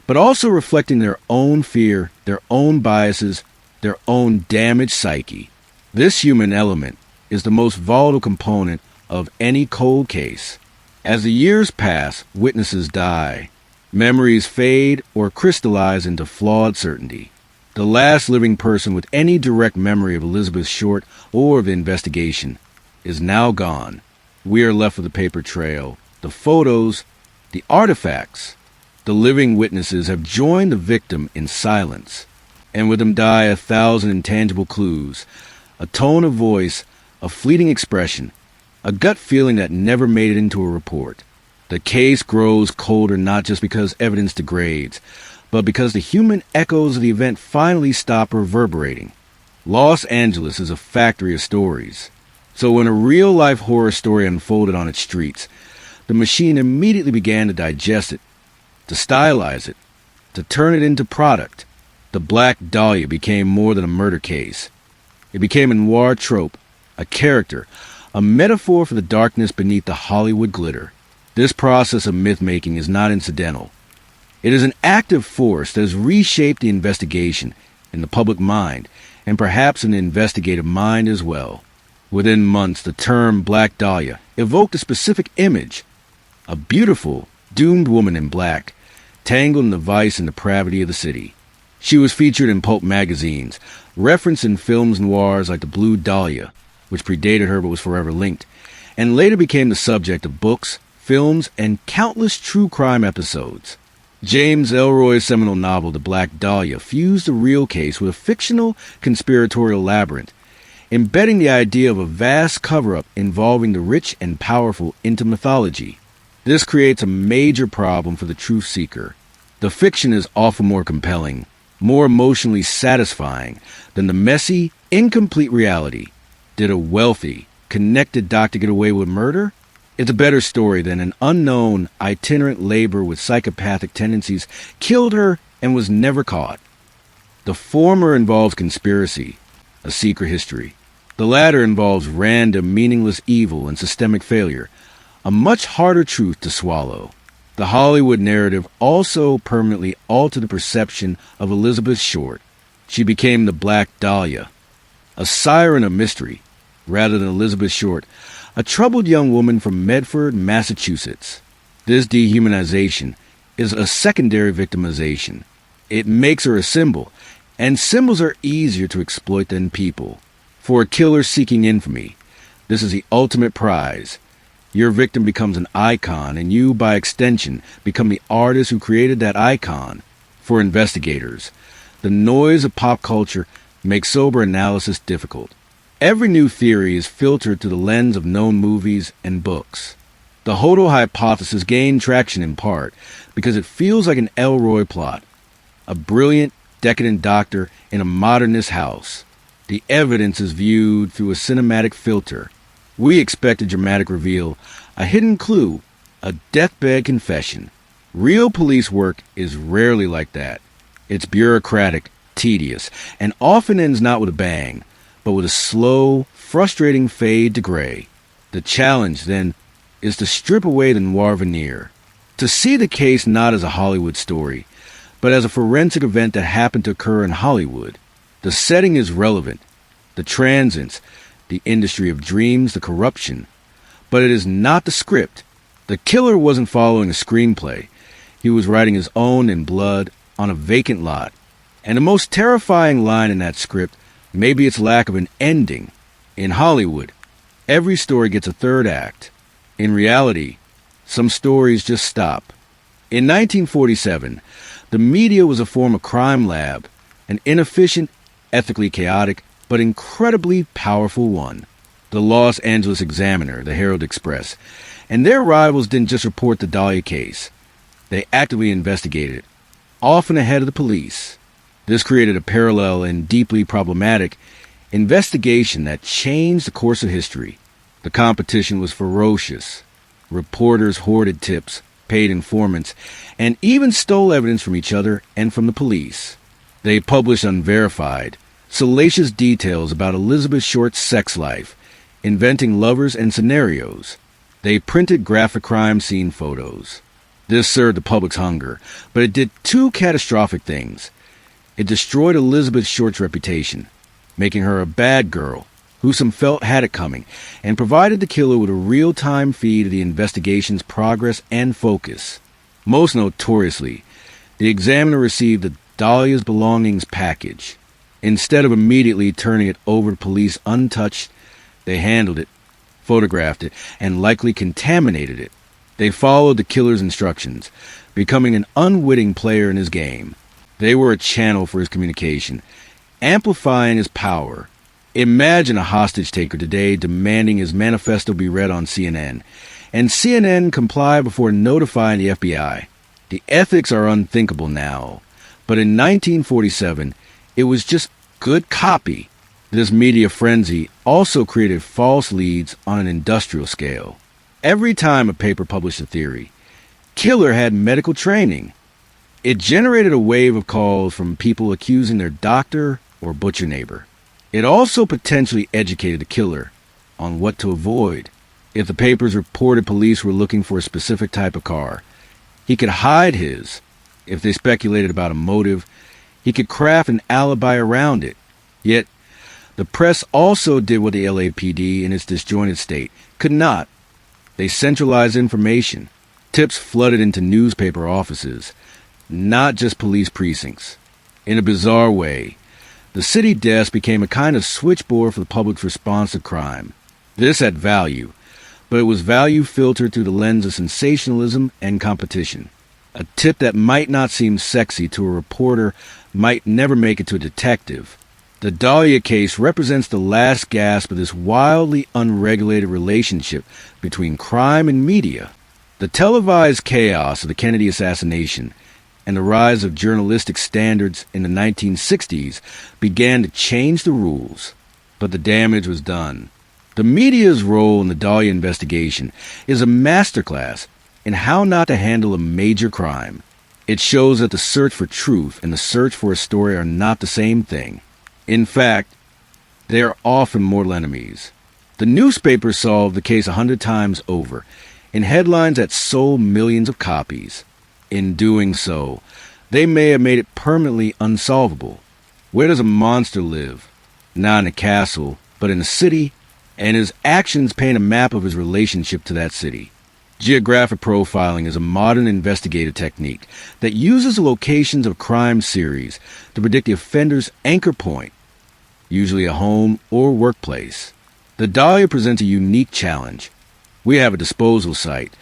but also reflecting their own fear, their own biases, their own damaged psyche. This human element is the most volatile component of any cold case. As the years pass, witnesses die. Memories fade or crystallize into flawed certainty. The last living person with any direct memory of Elizabeth Short or of the investigation is now gone. We are left with the paper trail, the photos, the artifacts. The living witnesses have joined the victim in silence, and with them die 1,000 intangible clues, a tone of voice, a fleeting expression, a gut feeling that never made it into a report. The case grows colder not just because evidence degrades, but because the human echoes of the event finally stop reverberating. Los Angeles is a factory of stories. So when a real-life horror story unfolded on its streets, the machine immediately began to digest it, to stylize it, to turn it into product. The Black Dahlia became more than a murder case. It became a noir trope, a character, a metaphor for the darkness beneath the Hollywood glitter. This process of myth-making is not incidental. It is an active force that has reshaped the investigation in the public mind, and perhaps in the investigative mind as well. Within months, the term Black Dahlia evoked a specific image, a beautiful, doomed woman in black, tangled in the vice and depravity of the city. She was featured in pulp magazines, referenced in films noirs like The Blue Dahlia, which predated her but was forever linked, and later became the subject of books, films, and countless true crime episodes. James Ellroy's seminal novel, The Black Dahlia, fused the real case with a fictional conspiratorial labyrinth, embedding the idea of a vast cover-up involving the rich and powerful into mythology. This creates a major problem for the truth seeker. The fiction is often more compelling, more emotionally satisfying than the messy, incomplete reality. Did a wealthy, connected doctor get away with murder? It's a better story than an unknown, itinerant laborer with psychopathic tendencies killed her and was never caught. The former involves conspiracy, a secret history. The latter involves random, meaningless evil and systemic failure, a much harder truth to swallow. The Hollywood narrative also permanently altered the perception of Elizabeth Short. She became the Black Dahlia, a siren of mystery, rather than Elizabeth Short, a troubled young woman from Medford, Massachusetts. This dehumanization is a secondary victimization. It makes her a symbol, and symbols are easier to exploit than people. For a killer seeking infamy, this is the ultimate prize. Your victim becomes an icon, and you, by extension, become the artist who created that icon. For investigators, the noise of pop culture makes sober analysis difficult. Every new theory is filtered through the lens of known movies and books. The Hodel hypothesis gained traction in part because it feels like an Elroy plot. A brilliant, decadent doctor in a modernist house. The evidence is viewed through a cinematic filter. We expect a dramatic reveal, a hidden clue, a deathbed confession. Real police work is rarely like that. It's bureaucratic, tedious, and often ends not with a bang, but with a slow, frustrating fade to gray. The challenge, then, is to strip away the noir veneer, to see the case not as a Hollywood story, but as a forensic event that happened to occur in Hollywood. The setting is relevant, the transients, the industry of dreams, the corruption. But it is not the script. The killer wasn't following a screenplay. He was writing his own in blood on a vacant lot. And the most terrifying line in that script may be its lack of an ending. In Hollywood, every story gets a third act. In reality, some stories just stop. In 1947, the media was a form of crime lab, an inefficient, ethically chaotic, but incredibly powerful one. The Los Angeles Examiner, the Herald Express, and their rivals didn't just report the Dahlia case. They actively investigated it, often ahead of the police. This created a parallel and deeply problematic investigation that changed the course of history. The competition was ferocious. Reporters hoarded tips, paid informants, and even stole evidence from each other and from the police. They published unverified, salacious details about Elizabeth Short's sex life, inventing lovers and scenarios. They printed graphic crime scene photos. This served the public's hunger, but it did two catastrophic things. It destroyed Elizabeth Short's reputation, making her a bad girl who some felt had it coming, and provided the killer with a real-time feed of the investigation's progress and focus. Most notoriously, the Examiner received the Dahlia's belongings package. Instead of immediately turning it over to police untouched, they handled it, photographed it, and likely contaminated it. They followed the killer's instructions, becoming an unwitting player in his game. They were a channel for his communication, amplifying his power. Imagine a hostage-taker today demanding his manifesto be read on CNN, and CNN comply before notifying the FBI. The ethics are unthinkable now, but in 1947, it was just good copy. This media frenzy also created false leads on an industrial scale. Every time a paper published a theory, killer had medical training. It generated a wave of calls from people accusing their doctor or butcher neighbor. It also potentially educated the killer on what to avoid. If the papers reported police were looking for a specific type of car, he could hide his. If they speculated about a motive, he could craft an alibi around it. Yet, the press also did what the LAPD, in its disjointed state, could not. They centralized information. Tips flooded into newspaper offices, not just police precincts. In a bizarre way, the city desk became a kind of switchboard for the public's response to crime. This had value, but it was value filtered through the lens of sensationalism and competition. A tip that might not seem sexy to a reporter might never make it to a detective. The Dahlia case represents the last gasp of this wildly unregulated relationship between crime and media. The televised chaos of the Kennedy assassination and the rise of journalistic standards in the 1960s began to change the rules, but the damage was done. The media's role in the Dahlia investigation is a masterclass in how not to handle a major crime. It shows that the search for truth and the search for a story are not the same thing. In fact, they are often mortal enemies. The newspapers solved the case 100 times over. in headlines that sold millions of copies. In doing so, they may have made it permanently unsolvable. Where does a monster live? Not in a castle, but in a city, and his actions paint a map of his relationship to that city. Geographic profiling is a modern investigative technique that uses the locations of crime series to predict the offender's anchor point, usually a home or workplace. The Dahlia presents a unique challenge. We have a disposal site,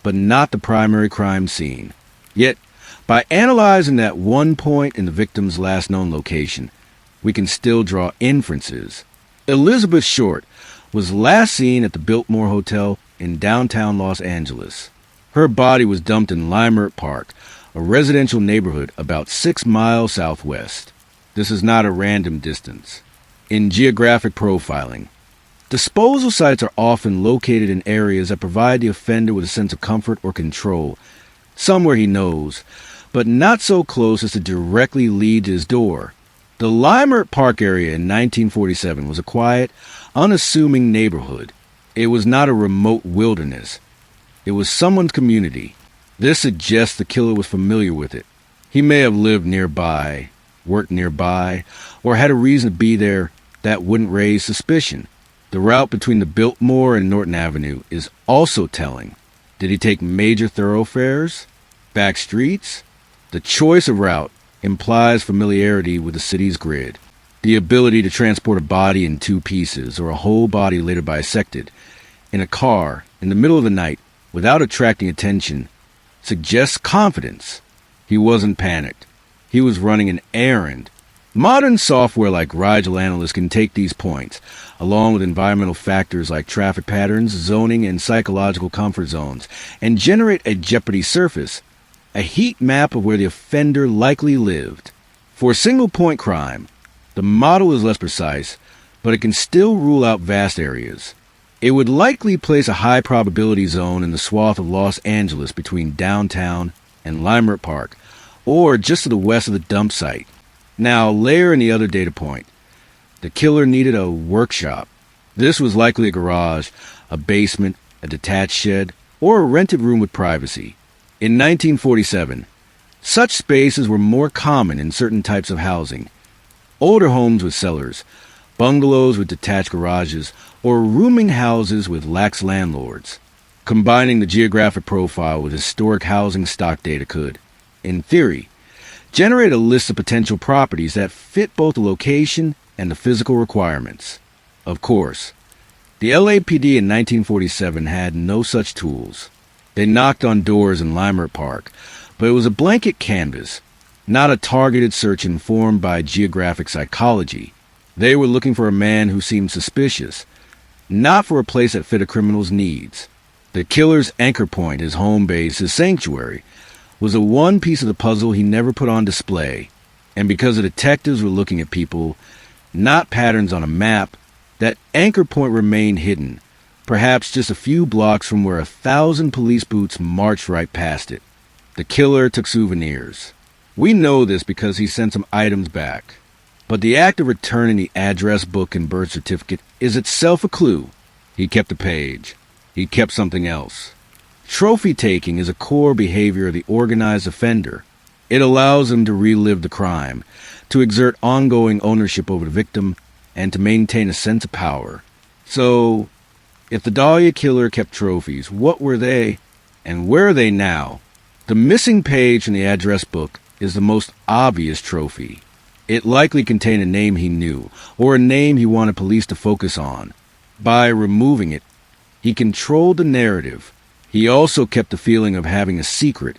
but not the primary crime scene. Yet, by analyzing that one point in the victim's last known location, we can still draw inferences. Elizabeth Short was last seen at the Biltmore Hotel in downtown Los Angeles. Her body was dumped in Leimert Park, a residential neighborhood about 6 miles southwest. This is not a random distance. In geographic profiling, disposal sites are often located in areas that provide the offender with a sense of comfort or control, somewhere he knows, but not so close as to directly lead to his door. The Leimert Park area in 1947 was a quiet, unassuming neighborhood. It was not a remote wilderness. It was someone's community. This suggests the killer was familiar with it. He may have lived nearby, worked nearby, or had a reason to be there that wouldn't raise suspicion. The route between the Biltmore and Norton Avenue is also telling. Did he take major thoroughfares? Back streets? The choice of route implies familiarity with the city's grid. The ability to transport a body in 2 pieces or a whole body later bisected in a car in the middle of the night without attracting attention suggests confidence. He wasn't panicked. He was running an errand. Modern software like Rigel Analyst can take these points, along with environmental factors like traffic patterns, zoning, and psychological comfort zones, and generate a jeopardy surface, a heat map of where the offender likely lived. For a single-point crime, the model is less precise, but it can still rule out vast areas. It would likely place a high probability zone in the swath of Los Angeles between downtown and Leimert Park, or just to the west of the dump site. Now, layer in the other data point. The killer needed a workshop. This was likely a garage, a basement, a detached shed, or a rented room with privacy. In 1947, such spaces were more common in certain types of housing. Older homes with cellars, bungalows with detached garages, or rooming houses with lax landlords. Combining the geographic profile with historic housing stock data could, in theory, generate a list of potential properties that fit both the location and the physical requirements. Of course, the LAPD in 1947 had no such tools. They knocked on doors in Leimert Park, but it was a blanket canvas, not a targeted search informed by geographic psychology. They were looking for a man who seemed suspicious, not for a place that fit a criminal's needs. The killer's anchor point, his home base, his sanctuary, was the one piece of the puzzle he never put on display. And because the detectives were looking at people, not patterns on a map, that anchor point remained hidden, perhaps just a few blocks from where 1,000 police boots marched right past it. The killer took souvenirs. We know this because he sent some items back. But the act of returning the address book and birth certificate is itself a clue. He kept a page. He kept something else. Trophy taking is a core behavior of the organized offender. It allows him to relive the crime, to exert ongoing ownership over the victim, and to maintain a sense of power. So, if the Dahlia killer kept trophies, what were they, and where are they now? The missing page from the address book is the most obvious trophy. It likely contained a name he knew, or a name he wanted police to focus on. By removing it, he controlled the narrative. He also kept the feeling of having a secret,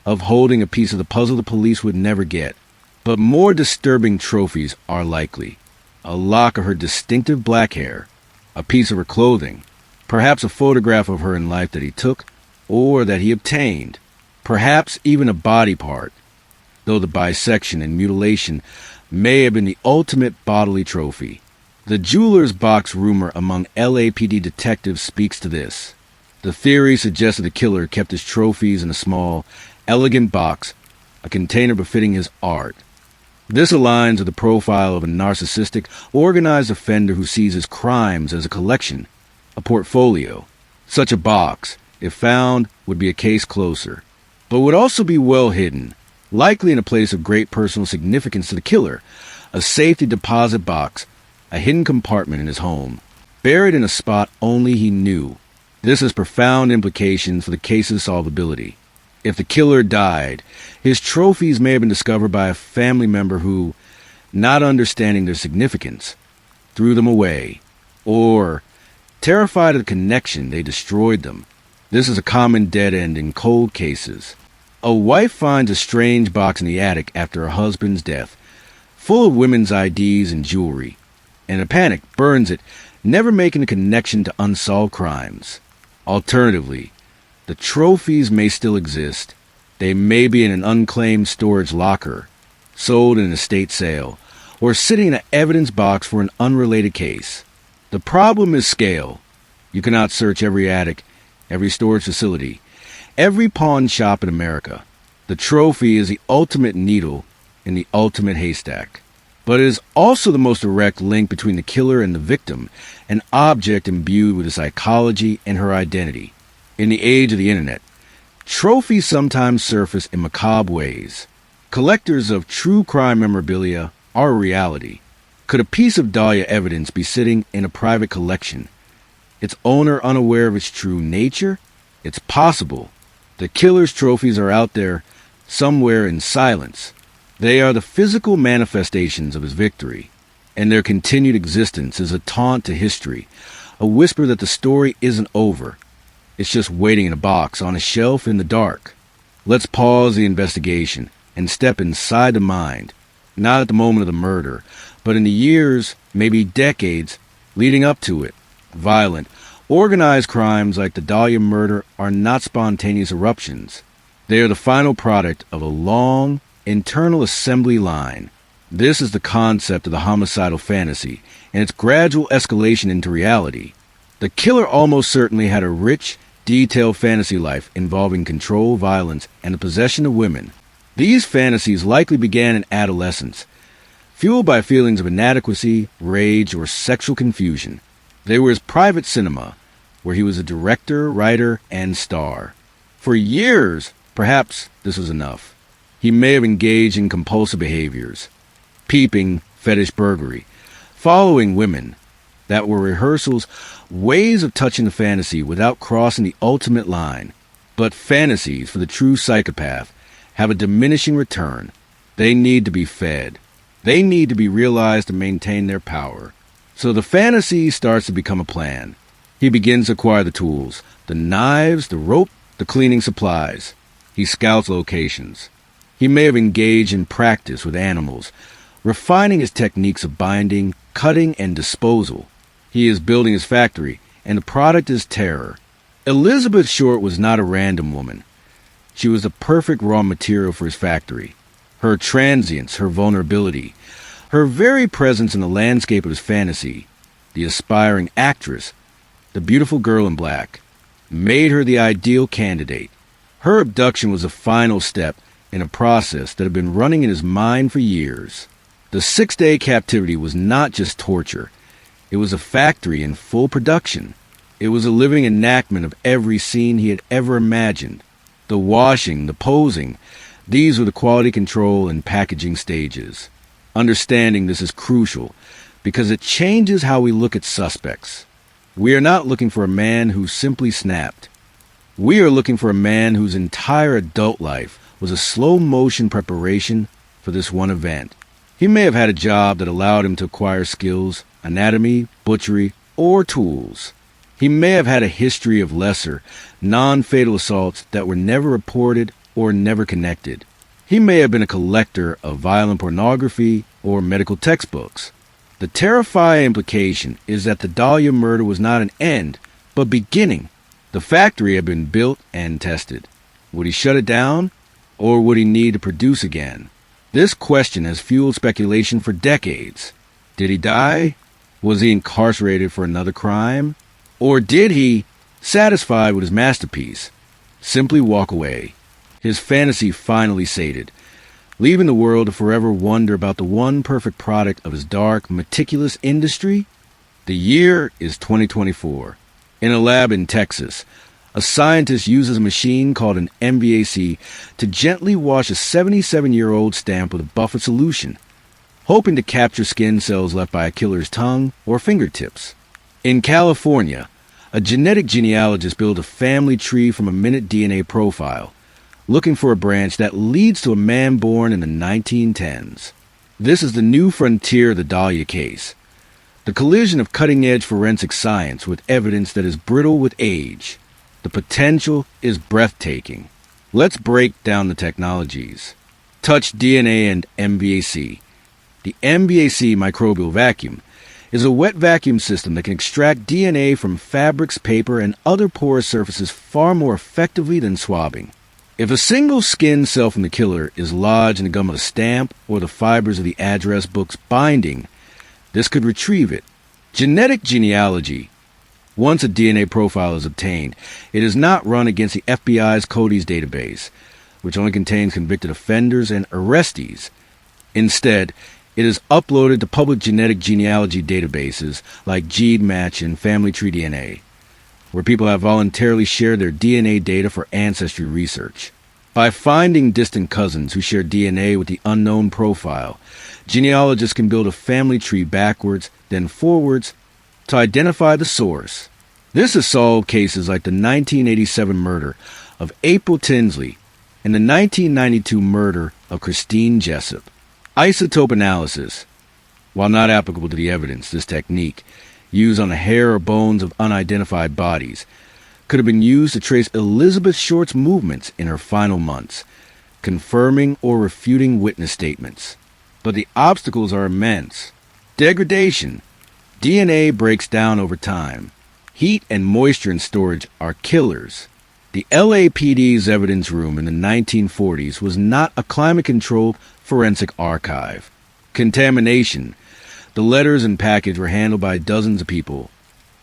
of holding a piece of the puzzle the police would never get. But more disturbing trophies are likely. A lock of her distinctive black hair, a piece of her clothing, perhaps a photograph of her in life that he took or that he obtained, perhaps even a body part, though the bisection and mutilation may have been the ultimate bodily trophy. The jeweler's box rumor among LAPD detectives speaks to this. The theory suggests that the killer kept his trophies in a small, elegant box, a container befitting his art. This aligns with the profile of a narcissistic, organized offender who sees his crimes as a collection, a portfolio. Such a box If found, would be a case closer, but would also be well hidden, likely in a place of great personal significance to the killer, a safety deposit box, a hidden compartment in his home, buried in a spot only he knew. This has profound implications for the case's solvability. If the killer died, his trophies may have been discovered by a family member who, not understanding their significance, threw them away, or, terrified of the connection, they destroyed them. This is a common dead end in cold cases. A wife finds a strange box in the attic after her husband's death, full of women's IDs and jewelry, and in a panic burns it, never making a connection to unsolved crimes. Alternatively, the trophies may still exist. They may be in an unclaimed storage locker, sold in an estate sale, or sitting in an evidence box for an unrelated case. The problem is scale. You cannot search every attic, every storage facility, every pawn shop in America. The trophy is the ultimate needle in the ultimate haystack. But it is also the most direct link between the killer and the victim, an object imbued with a psychology and her identity. In the age of the internet, trophies sometimes surface in macabre ways. Collectors of true crime memorabilia are a reality. Could a piece of Dahlia evidence be sitting in a private collection, its owner unaware of its true nature? It's possible. The killer's trophies are out there, somewhere in silence. They are the physical manifestations of his victory, and their continued existence is a taunt to history, a whisper that the story isn't over. It's just waiting in a box on a shelf in the dark. Let's pause the investigation and step inside the mind, not at the moment of the murder, but in the years, maybe decades, leading up to it. Violent, organized crimes like the Dahlia murder are not spontaneous eruptions. They are the final product of a long, internal assembly line. This is the concept of the homicidal fantasy, and its gradual escalation into reality. The killer almost certainly had a rich, detailed fantasy life involving control, violence, and the possession of women. These fantasies likely began in adolescence, fueled by feelings of inadequacy, rage, or sexual confusion. They were his private cinema, where he was a director, writer, and star. For years, perhaps this was enough. He may have engaged in compulsive behaviors, peeping, fetish burglary, following women, that were rehearsals, ways of touching the fantasy without crossing the ultimate line. But fantasies, for the true psychopath, have a diminishing return. They need to be fed. They need to be realized to maintain their power. So the fantasy starts to become a plan. He begins to acquire the tools, the knives, the rope, the cleaning supplies. He scouts locations. He may have engaged in practice with animals, refining his techniques of binding, cutting, and disposal. He is building his factory, and the product is terror. Elizabeth Short was not a random woman. She was the perfect raw material for his factory. Her transience, her vulnerability, her very presence in the landscape of his fantasy, the aspiring actress, the beautiful girl in black, made her the ideal candidate. Her abduction was the final step in a process that had been running in his mind for years. The 6-day captivity was not just torture. It was a factory in full production. It was a living enactment of every scene he had ever imagined. The washing, the posing, these were the quality control and packaging stages. Understanding this is crucial because it changes how we look at suspects. We are not looking for a man who simply snapped. We are looking for a man whose entire adult life was a slow-motion preparation for this one event. He may have had a job that allowed him to acquire skills, anatomy, butchery, or tools. He may have had a history of lesser, non-fatal assaults that were never reported or never connected. He may have been a collector of violent pornography or medical textbooks. The terrifying implication is that the Dahlia murder was not an end, but beginning. The factory had been built and tested. Would he shut it down, or would he need to produce again? This question has fueled speculation for decades. Did he die? Was he incarcerated for another crime? Or did he, satisfied with his masterpiece, simply walk away? His fantasy finally sated, leaving the world to forever wonder about the one perfect product of his dark, meticulous industry? The year is 2024. In a lab in Texas, A scientist uses a machine called an MVAC to gently wash a 77-year-old stamp with a buffer solution, hoping to capture skin cells left by a killer's tongue or fingertips. In California, a genetic genealogist built a family tree from a minute DNA profile, looking for a branch that leads to a man born in the 1910s. This is the new frontier of the Dahlia case, the collision of cutting-edge forensic science with evidence that is brittle with age. The potential is breathtaking. Let's break down the technologies. Touch DNA and MVAC. The MVAC microbial vacuum is a wet vacuum system that can extract DNA from fabrics, paper, and other porous surfaces far more effectively than swabbing. If a single skin cell from the killer is lodged in the gum of a stamp or the fibers of the address book's binding, this could retrieve it. Genetic genealogy. Once a DNA profile is obtained, it is not run against the FBI's CODIS database, which only contains convicted offenders and arrestees. Instead, it is uploaded to public genetic genealogy databases like GeneMatch and Family Tree DNA, where people have voluntarily shared their DNA data for ancestry research. By finding distant cousins who share DNA with the unknown profile, genealogists can build a family tree backwards, then forwards, to identify the source. This has solved cases like the 1987 murder of April Tinsley and the 1992 murder of Christine Jessup. Isotope analysis. While not applicable to the evidence, this technique, used on the hair or bones of unidentified bodies, could have been used to trace Elizabeth Short's movements in her final months, confirming or refuting witness statements. But the obstacles are immense. Degradation. DNA breaks down over time. Heat and moisture in storage are killers. The LAPD's evidence room in the 1940s was not a climate-controlled forensic archive. Contamination. The letters and package were handled by dozens of people.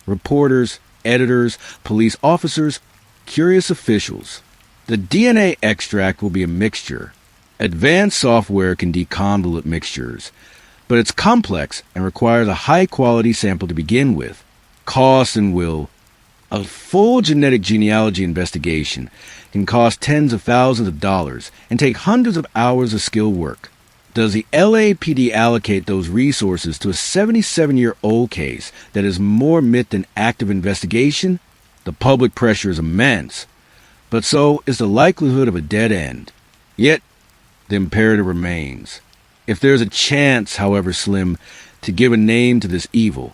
Reporters, editors, police officers, curious officials. The DNA extract will be a mixture. Advanced software can deconvolute mixtures, but it's complex and requires a high-quality sample to begin with. Cost and will. A full genetic genealogy investigation can cost tens of thousands of dollars and take hundreds of hours of skilled work. Does the LAPD allocate those resources to a 77-year-old case that is more myth than active investigation? The public pressure is immense, but so is the likelihood of a dead end. Yet, the imperative remains. If there's a chance, however slim, to give a name to this evil,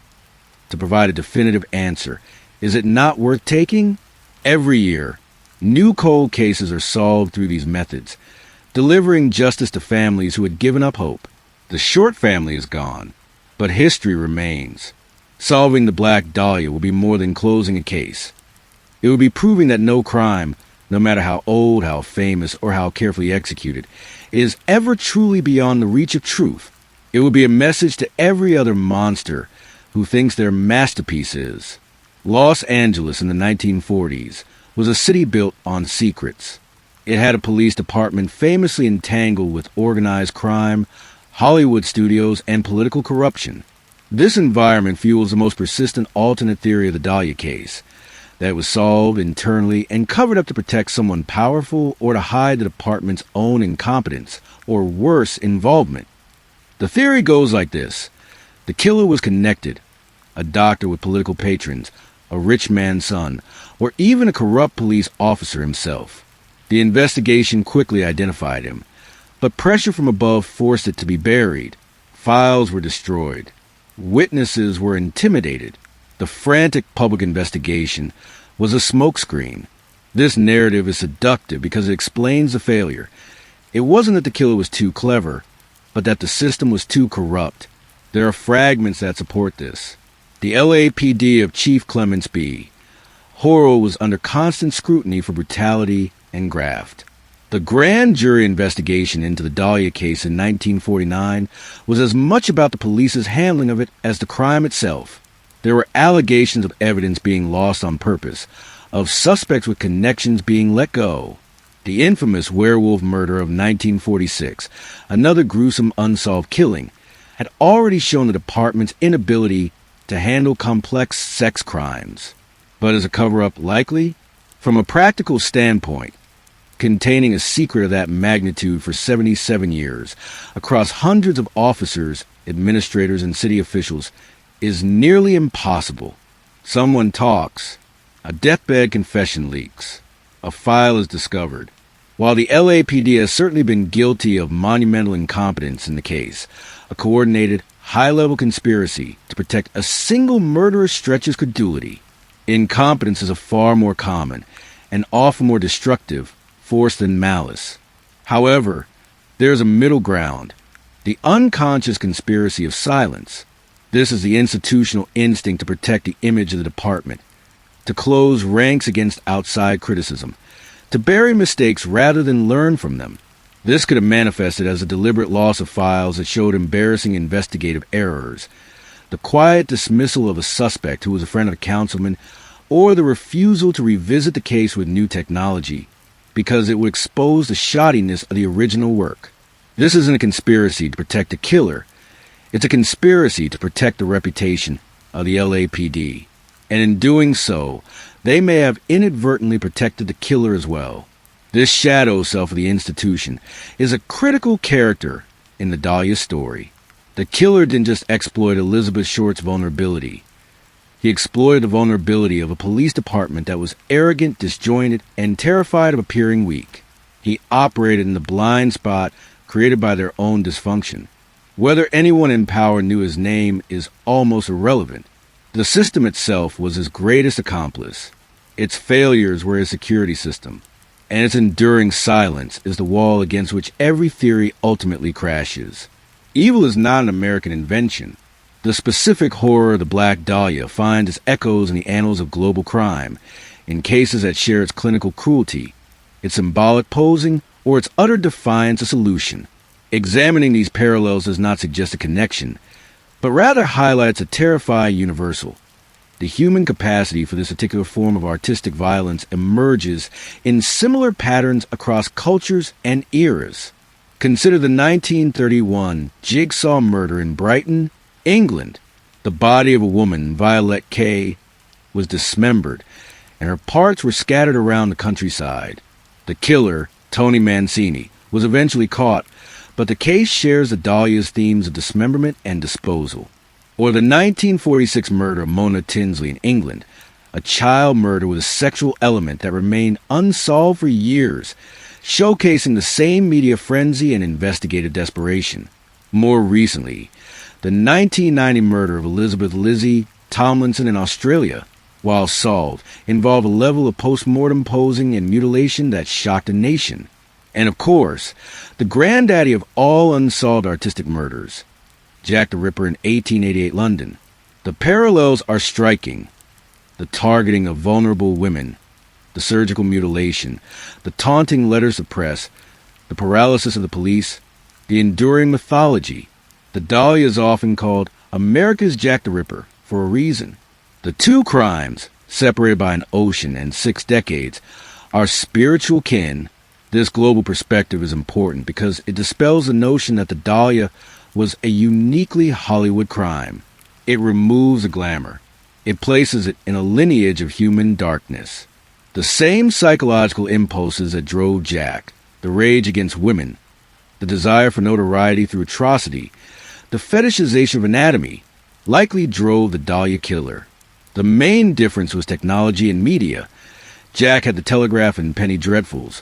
to provide a definitive answer, is it not worth taking? Every year, new cold cases are solved through these methods, delivering justice to families who had given up hope. The Short family is gone, but history remains. Solving the Black Dahlia will be more than closing a case. It will be proving that no crime, no matter how old, how famous, or how carefully executed, is ever truly beyond the reach of truth. It will be a message to every other monster who thinks their masterpiece is. Los Angeles in the 1940s was a city built on secrets. It had a police department famously entangled with organized crime, Hollywood studios, and political corruption. This environment fuels the most persistent alternate theory of the Dahlia case, that it was solved internally and covered up to protect someone powerful or to hide the department's own incompetence or worse, involvement. The theory goes like this. The killer was connected, a doctor with political patrons, a rich man's son, or even a corrupt police officer himself. The investigation quickly identified him, but pressure from above forced it to be buried. Files were destroyed. Witnesses were intimidated. The frantic public investigation was a smokescreen. This narrative is seductive because it explains the failure. It wasn't that the killer was too clever, but that the system was too corrupt. There are fragments that support this. The LAPD of Chief Clements B. Horrell was under constant scrutiny for brutality and graft. The grand jury investigation into the Dahlia case in 1949 was as much about the police's handling of it as the crime itself. There were allegations of evidence being lost on purpose, of suspects with connections being let go. The infamous werewolf murder of 1946, another gruesome unsolved killing, had already shown the department's inability to handle complex sex crimes. But is a cover-up likely? From a practical standpoint, containing a secret of that magnitude for 77 years across hundreds of officers, administrators, and city officials is nearly impossible. Someone talks. A deathbed confession leaks. A file is discovered. While the LAPD has certainly been guilty of monumental incompetence in the case, a coordinated, high-level conspiracy to protect a single murderer stretches credulity. Incompetence is a far more common and often more destructive force than malice. However, there is a middle ground, the unconscious conspiracy of silence. This is the institutional instinct to protect the image of the department, to close ranks against outside criticism, to bury mistakes rather than learn from them. This could have manifested as a deliberate loss of files that showed embarrassing investigative errors, the quiet dismissal of a suspect who was a friend of a councilman, or the refusal to revisit the case with new technology because it would expose the shoddiness of the original work. This isn't a conspiracy to protect the killer. It's a conspiracy to protect the reputation of the LAPD. And in doing so, they may have inadvertently protected the killer as well. This shadow self of the institution is a critical character in the Dahlia story. The killer didn't just exploit Elizabeth Short's vulnerability. He exploited the vulnerability of a police department that was arrogant, disjointed, and terrified of appearing weak. He operated in the blind spot created by their own dysfunction. Whether anyone in power knew his name is almost irrelevant. The system itself was his greatest accomplice. Its failures were his security system, and its enduring silence is the wall against which every theory ultimately crashes. Evil is not an American invention. The specific horror of the Black Dahlia finds its echoes in the annals of global crime, in cases that share its clinical cruelty, its symbolic posing, or its utter defiance of solution. Examining these parallels does not suggest a connection, but rather highlights a terrifying universal. The human capacity for this particular form of artistic violence emerges in similar patterns across cultures and eras. Consider the 1931 jigsaw murder in Brighton, England. The body of a woman, Violet K., was dismembered, and her parts were scattered around the countryside. The killer, Tony Mancini, was eventually caught, but the case shares the Dahlia's themes of dismemberment and disposal. Or the 1946 murder of Mona Tinsley in England, a child murder with a sexual element that remained unsolved for years, showcasing the same media frenzy and investigative desperation. More recently, the 1990 murder of Elizabeth Lizzie Tomlinson in Australia, while solved, involved a level of post-mortem posing and mutilation that shocked a nation. And of course, the granddaddy of all unsolved artistic murders, Jack the Ripper in 1888 London. The parallels are striking. The targeting of vulnerable women, the surgical mutilation, the taunting letters of press, the paralysis of the police, the enduring mythology. The Dahlia is often called America's Jack the Ripper for a reason. The two crimes, separated by an ocean and 6 decades, are spiritual kin. This global perspective is important because it dispels the notion that the Dahlia was a uniquely Hollywood crime. It removes the glamour. It places it in a lineage of human darkness. The same psychological impulses that drove Jack, the rage against women, the desire for notoriety through atrocity, the fetishization of anatomy, likely drove the Dahlia killer. The main difference was technology and media. Jack had the telegraph and penny dreadfuls.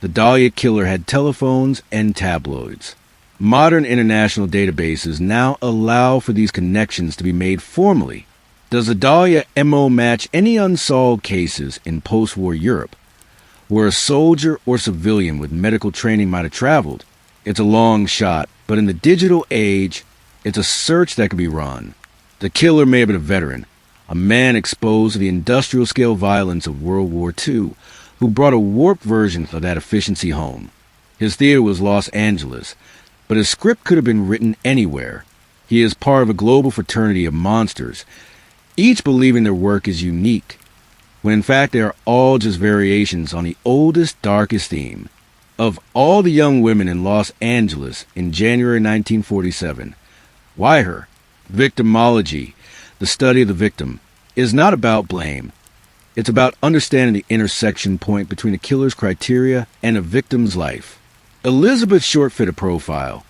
The Dahlia killer had telephones and tabloids. Modern international databases now allow for these connections to be made formally. Does the Dahlia MO match any unsolved cases in post-war Europe, where a soldier or civilian with medical training might have traveled? It's a long shot, but in the digital age, it's a search that can be run. The killer may have been a veteran, a man exposed to the industrial-scale violence of World War II, who brought a warped version of that efficiency home. His theater was Los Angeles, but his script could have been written anywhere. He is part of a global fraternity of monsters, each believing their work is unique, when in fact they are all just variations on the oldest, darkest theme. Of all the young women in Los Angeles in January 1947, why her? Victimology, the study of the victim, is not about blame. It's about understanding the intersection point between a killer's criteria and a victim's life. Elizabeth Short fit a profile,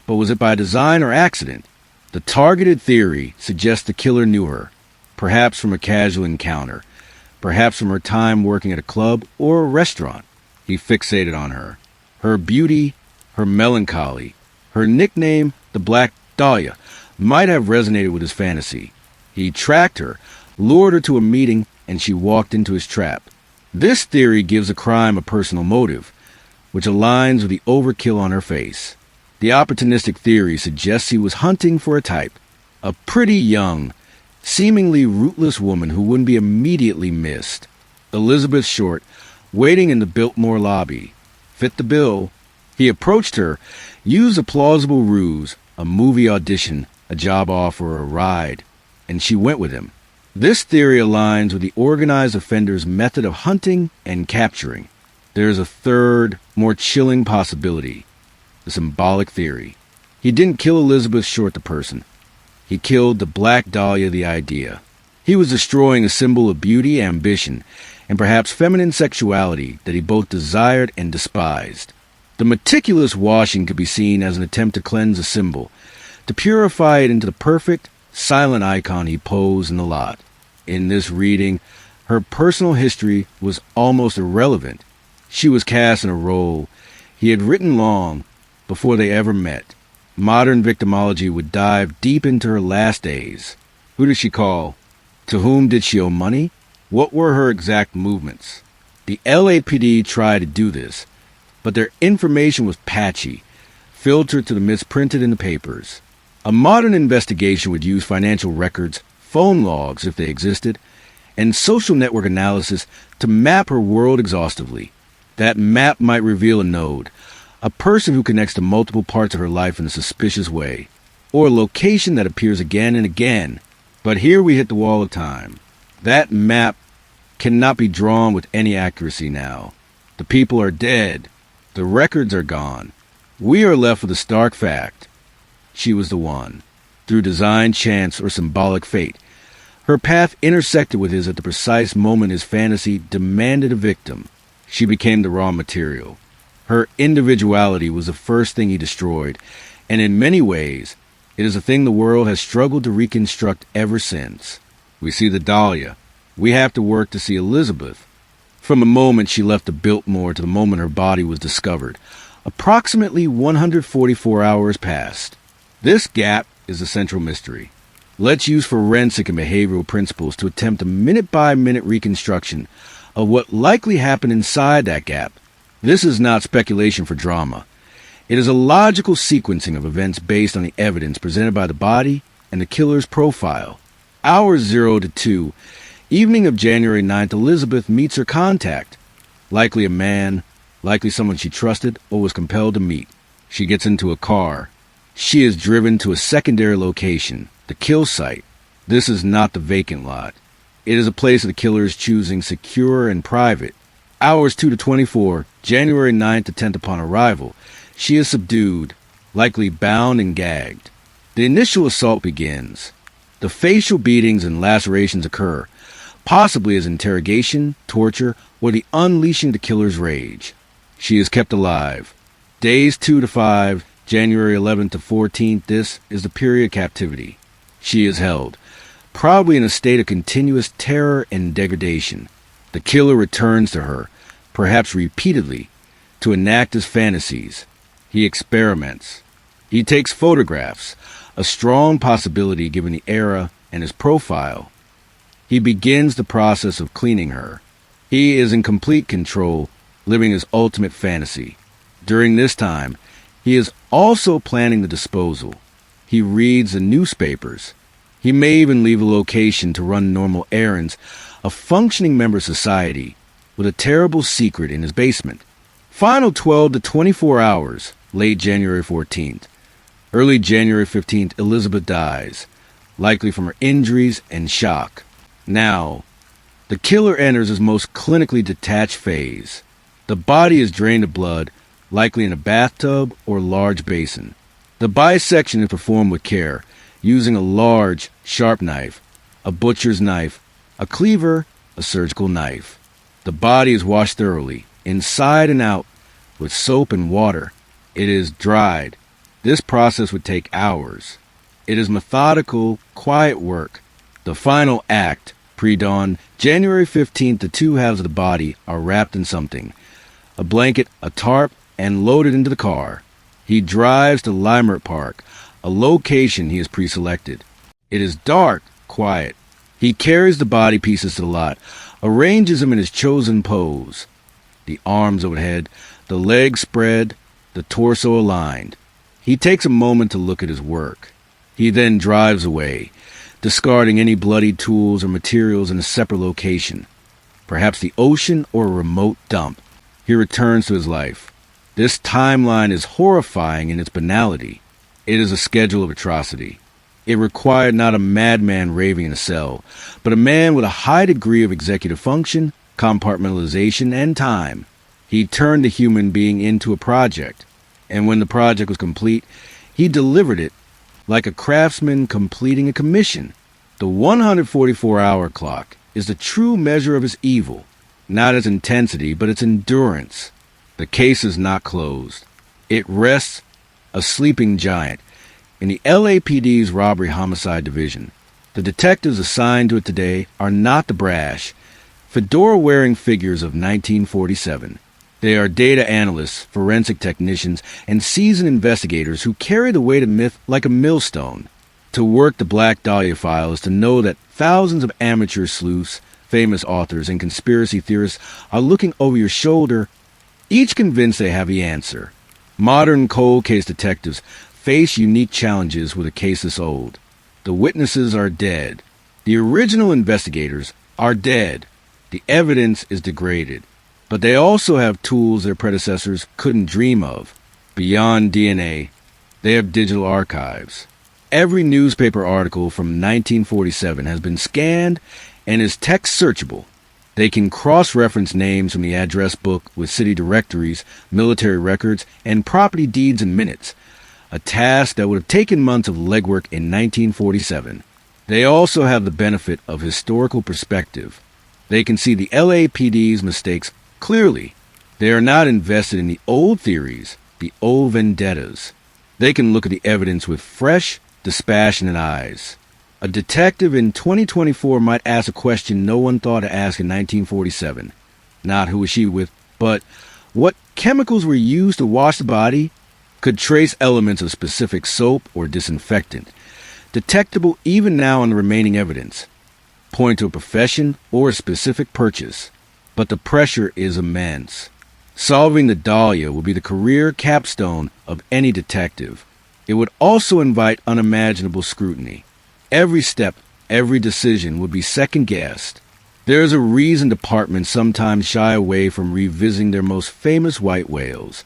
but was it by design or accident? The targeted theory suggests the killer knew her, perhaps from a casual encounter, perhaps from her time working at a club or a restaurant. He fixated on her. Her beauty, her melancholy, her nickname, the Black Dahlia, might have resonated with his fantasy. He tracked her, lured her to a meeting, and she walked into his trap. This theory gives a crime a personal motive, which aligns with the overkill on her face. The opportunistic theory suggests he was hunting for a type, a pretty young, seemingly rootless woman who wouldn't be immediately missed. Elizabeth Short, waiting in the Biltmore lobby, fit the bill. He approached her, used a plausible ruse, a movie audition, a job offer, a ride, and she went with him. This theory aligns with the organized offender's method of hunting and capturing. There is a third, more chilling possibility, the symbolic theory. He didn't kill Elizabeth Short the person. He killed the Black Dahlia the idea. He was destroying a symbol of beauty, ambition, and perhaps feminine sexuality that he both desired and despised. The meticulous washing could be seen as an attempt to cleanse a symbol, to purify it into the perfect, silent icon he posed in the lot. In this reading, her personal history was almost irrelevant. She was cast in a role he had written long before they ever met. Modern victimology would dive deep into her last days. Who did she call? To whom did she owe money? What were her exact movements? The LAPD tried to do this, but their information was patchy, filtered to the misprinted in the papers. A modern investigation would use financial records, phone logs if they existed, and social network analysis to map her world exhaustively. That map might reveal a node, a person who connects to multiple parts of her life in a suspicious way, or a location that appears again and again. But here we hit the wall of time. That map cannot be drawn with any accuracy now. The people are dead. The records are gone. We are left with a stark fact. She was the one. Through design, chance, or symbolic fate, her path intersected with his at the precise moment his fantasy demanded a victim. She became the raw material. Her individuality was the first thing he destroyed, and in many ways, it is a thing the world has struggled to reconstruct ever since. We see the Dahlia. We have to work to see Elizabeth. From the moment she left the Biltmore to the moment her body was discovered, approximately 144 hours passed. This gap is the central mystery. Let's use forensic and behavioral principles to attempt a minute-by-minute reconstruction of what likely happened inside that gap. This is not speculation for drama. It is a logical sequencing of events based on the evidence presented by the body and the killer's profile. Hours 0 to 2, evening of January 9th, Elizabeth meets her contact. Likely a man, likely someone she trusted or was compelled to meet. She gets into a car. She is driven to a secondary location, the kill site. This is not the vacant lot. It is a place of the killer's choosing, secure and private. Hours 2 to 24, January 9th to 10th upon arrival, she is subdued, likely bound and gagged. The initial assault begins. The facial beatings and lacerations occur, possibly as interrogation, torture, or the unleashing of the killer's rage. She is kept alive. Days 2 to 5, January 11th to 14th, this is the period of captivity. She is held, probably in a state of continuous terror and degradation. The killer returns to her, perhaps repeatedly, to enact his fantasies. He experiments. He takes photographs, a strong possibility given the era and his profile. He begins the process of cleaning her. He is in complete control, living his ultimate fantasy. During this time, he is also planning the disposal. He reads the newspapers. He may even leave a location to run normal errands, a functioning member of society, with a terrible secret in his basement. Final 12 to 24 hours, late January 14th. Early January 15th, Elizabeth dies, likely from her injuries and shock. Now, the killer enters his most clinically detached phase. The body is drained of blood, likely in a bathtub or large basin. The bisection is performed with care, using a large, sharp knife, a butcher's knife, a cleaver, a surgical knife. The body is washed thoroughly, inside and out, with soap and water. It is dried. This process would take hours. It is methodical, quiet work. The final act, pre-dawn, January 15th, the two halves of the body are wrapped in something. A blanket, a tarp, and loaded into the car. He drives to Limerick Park, a location he has pre-selected. It is dark, quiet. He carries the body pieces to the lot, arranges them in his chosen pose. The arms overhead, the legs spread, the torso aligned. He takes a moment to look at his work. He then drives away, discarding any bloody tools or materials in a separate location, perhaps the ocean or a remote dump. He returns to his life. This timeline is horrifying in its banality. It is a schedule of atrocity. It required not a madman raving in a cell, but a man with a high degree of executive function, compartmentalization, and time. He turned the human being into a project, and when the project was complete, he delivered it like a craftsman completing a commission. The 144-hour clock is the true measure of his evil, not its intensity, but its endurance. The case is not closed. It rests, a sleeping giant, in the LAPD's Robbery Homicide Division. The detectives assigned to it today are not the brash, fedora-wearing figures of 1947. They are data analysts, forensic technicians, and seasoned investigators who carry the weight of myth like a millstone. To work the Black Dahlia file is to know that thousands of amateur sleuths, famous authors, and conspiracy theorists are looking over your shoulder, each convinced they have the answer. Modern cold case detectives face unique challenges with a case this old. The witnesses are dead. The original investigators are dead. The evidence is degraded. But they also have tools their predecessors couldn't dream of. Beyond DNA, they have digital archives. Every newspaper article from 1947 has been scanned and is text searchable. They can cross-reference names from the address book with city directories, military records, and property deeds in minutes, a task that would have taken months of legwork in 1947. They also have the benefit of historical perspective. They can see the LAPD's mistakes clearly. They are not invested in the old theories, the old vendettas. They can look at the evidence with fresh, dispassionate eyes. A detective in 2024 might ask a question no one thought to ask in 1947. Not who was she with, but what chemicals were used to wash the body? Could trace elements of specific soap or disinfectant, detectable even now on the remaining evidence. Point to a profession or a specific purchase. But the pressure is immense. Solving the Dahlia will be the career capstone of any detective. It would also invite unimaginable scrutiny. Every step, every decision would be second-guessed. There is a reason departments sometimes shy away from revisiting their most famous white whales.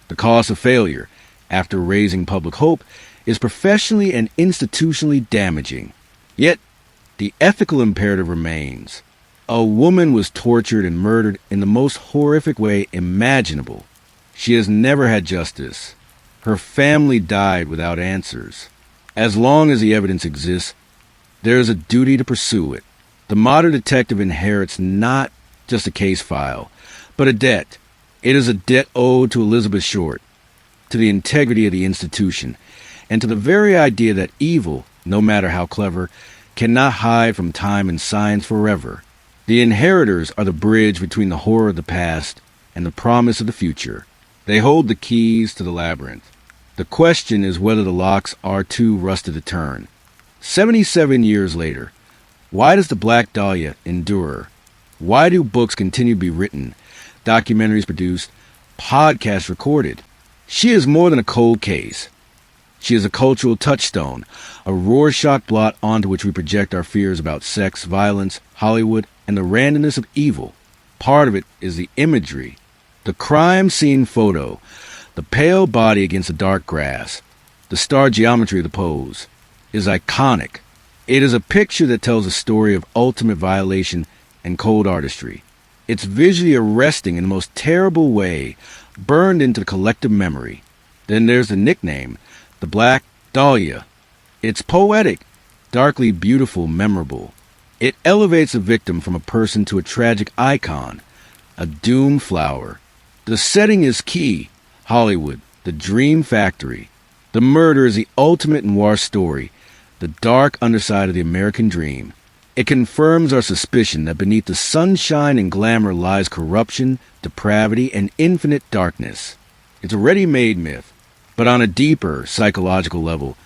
The cost of failure, after raising public hope, is professionally and institutionally damaging. Yet, the ethical imperative remains. A woman was tortured and murdered in the most horrific way imaginable. She has never had justice. Her family died without answers. As long as the evidence exists, there is a duty to pursue it. The modern detective inherits not just a case file, but a debt. It is a debt owed to Elizabeth Short, to the integrity of the institution, and to the very idea that evil, no matter how clever, cannot hide from time and science forever. The inheritors are the bridge between the horror of the past and the promise of the future. They hold the keys to the labyrinth. The question is whether the locks are too rusted to turn. 77 years later, why does the Black Dahlia endure? Why do books continue to be written, documentaries produced, podcasts recorded? She is more than a cold case. She is a cultural touchstone, a Rorschach blot onto which we project our fears about sex, violence, Hollywood, and the randomness of evil. Part of it is the imagery. The crime scene photo, the pale body against the dark grass, the star geometry of the pose, is iconic. It is a picture that tells a story of ultimate violation and cold artistry. It's visually arresting in the most terrible way, burned into the collective memory. Then there's the nickname, the Black Dahlia. It's poetic, darkly beautiful, memorable. It elevates a victim from a person to a tragic icon, a doomed flower. The setting is key. Hollywood, the dream factory. The murder is the ultimate noir story, the dark underside of the American dream. It confirms our suspicion that beneath the sunshine and glamour lies corruption, depravity, and infinite darkness. It's a ready-made myth, but on a deeper psychological level.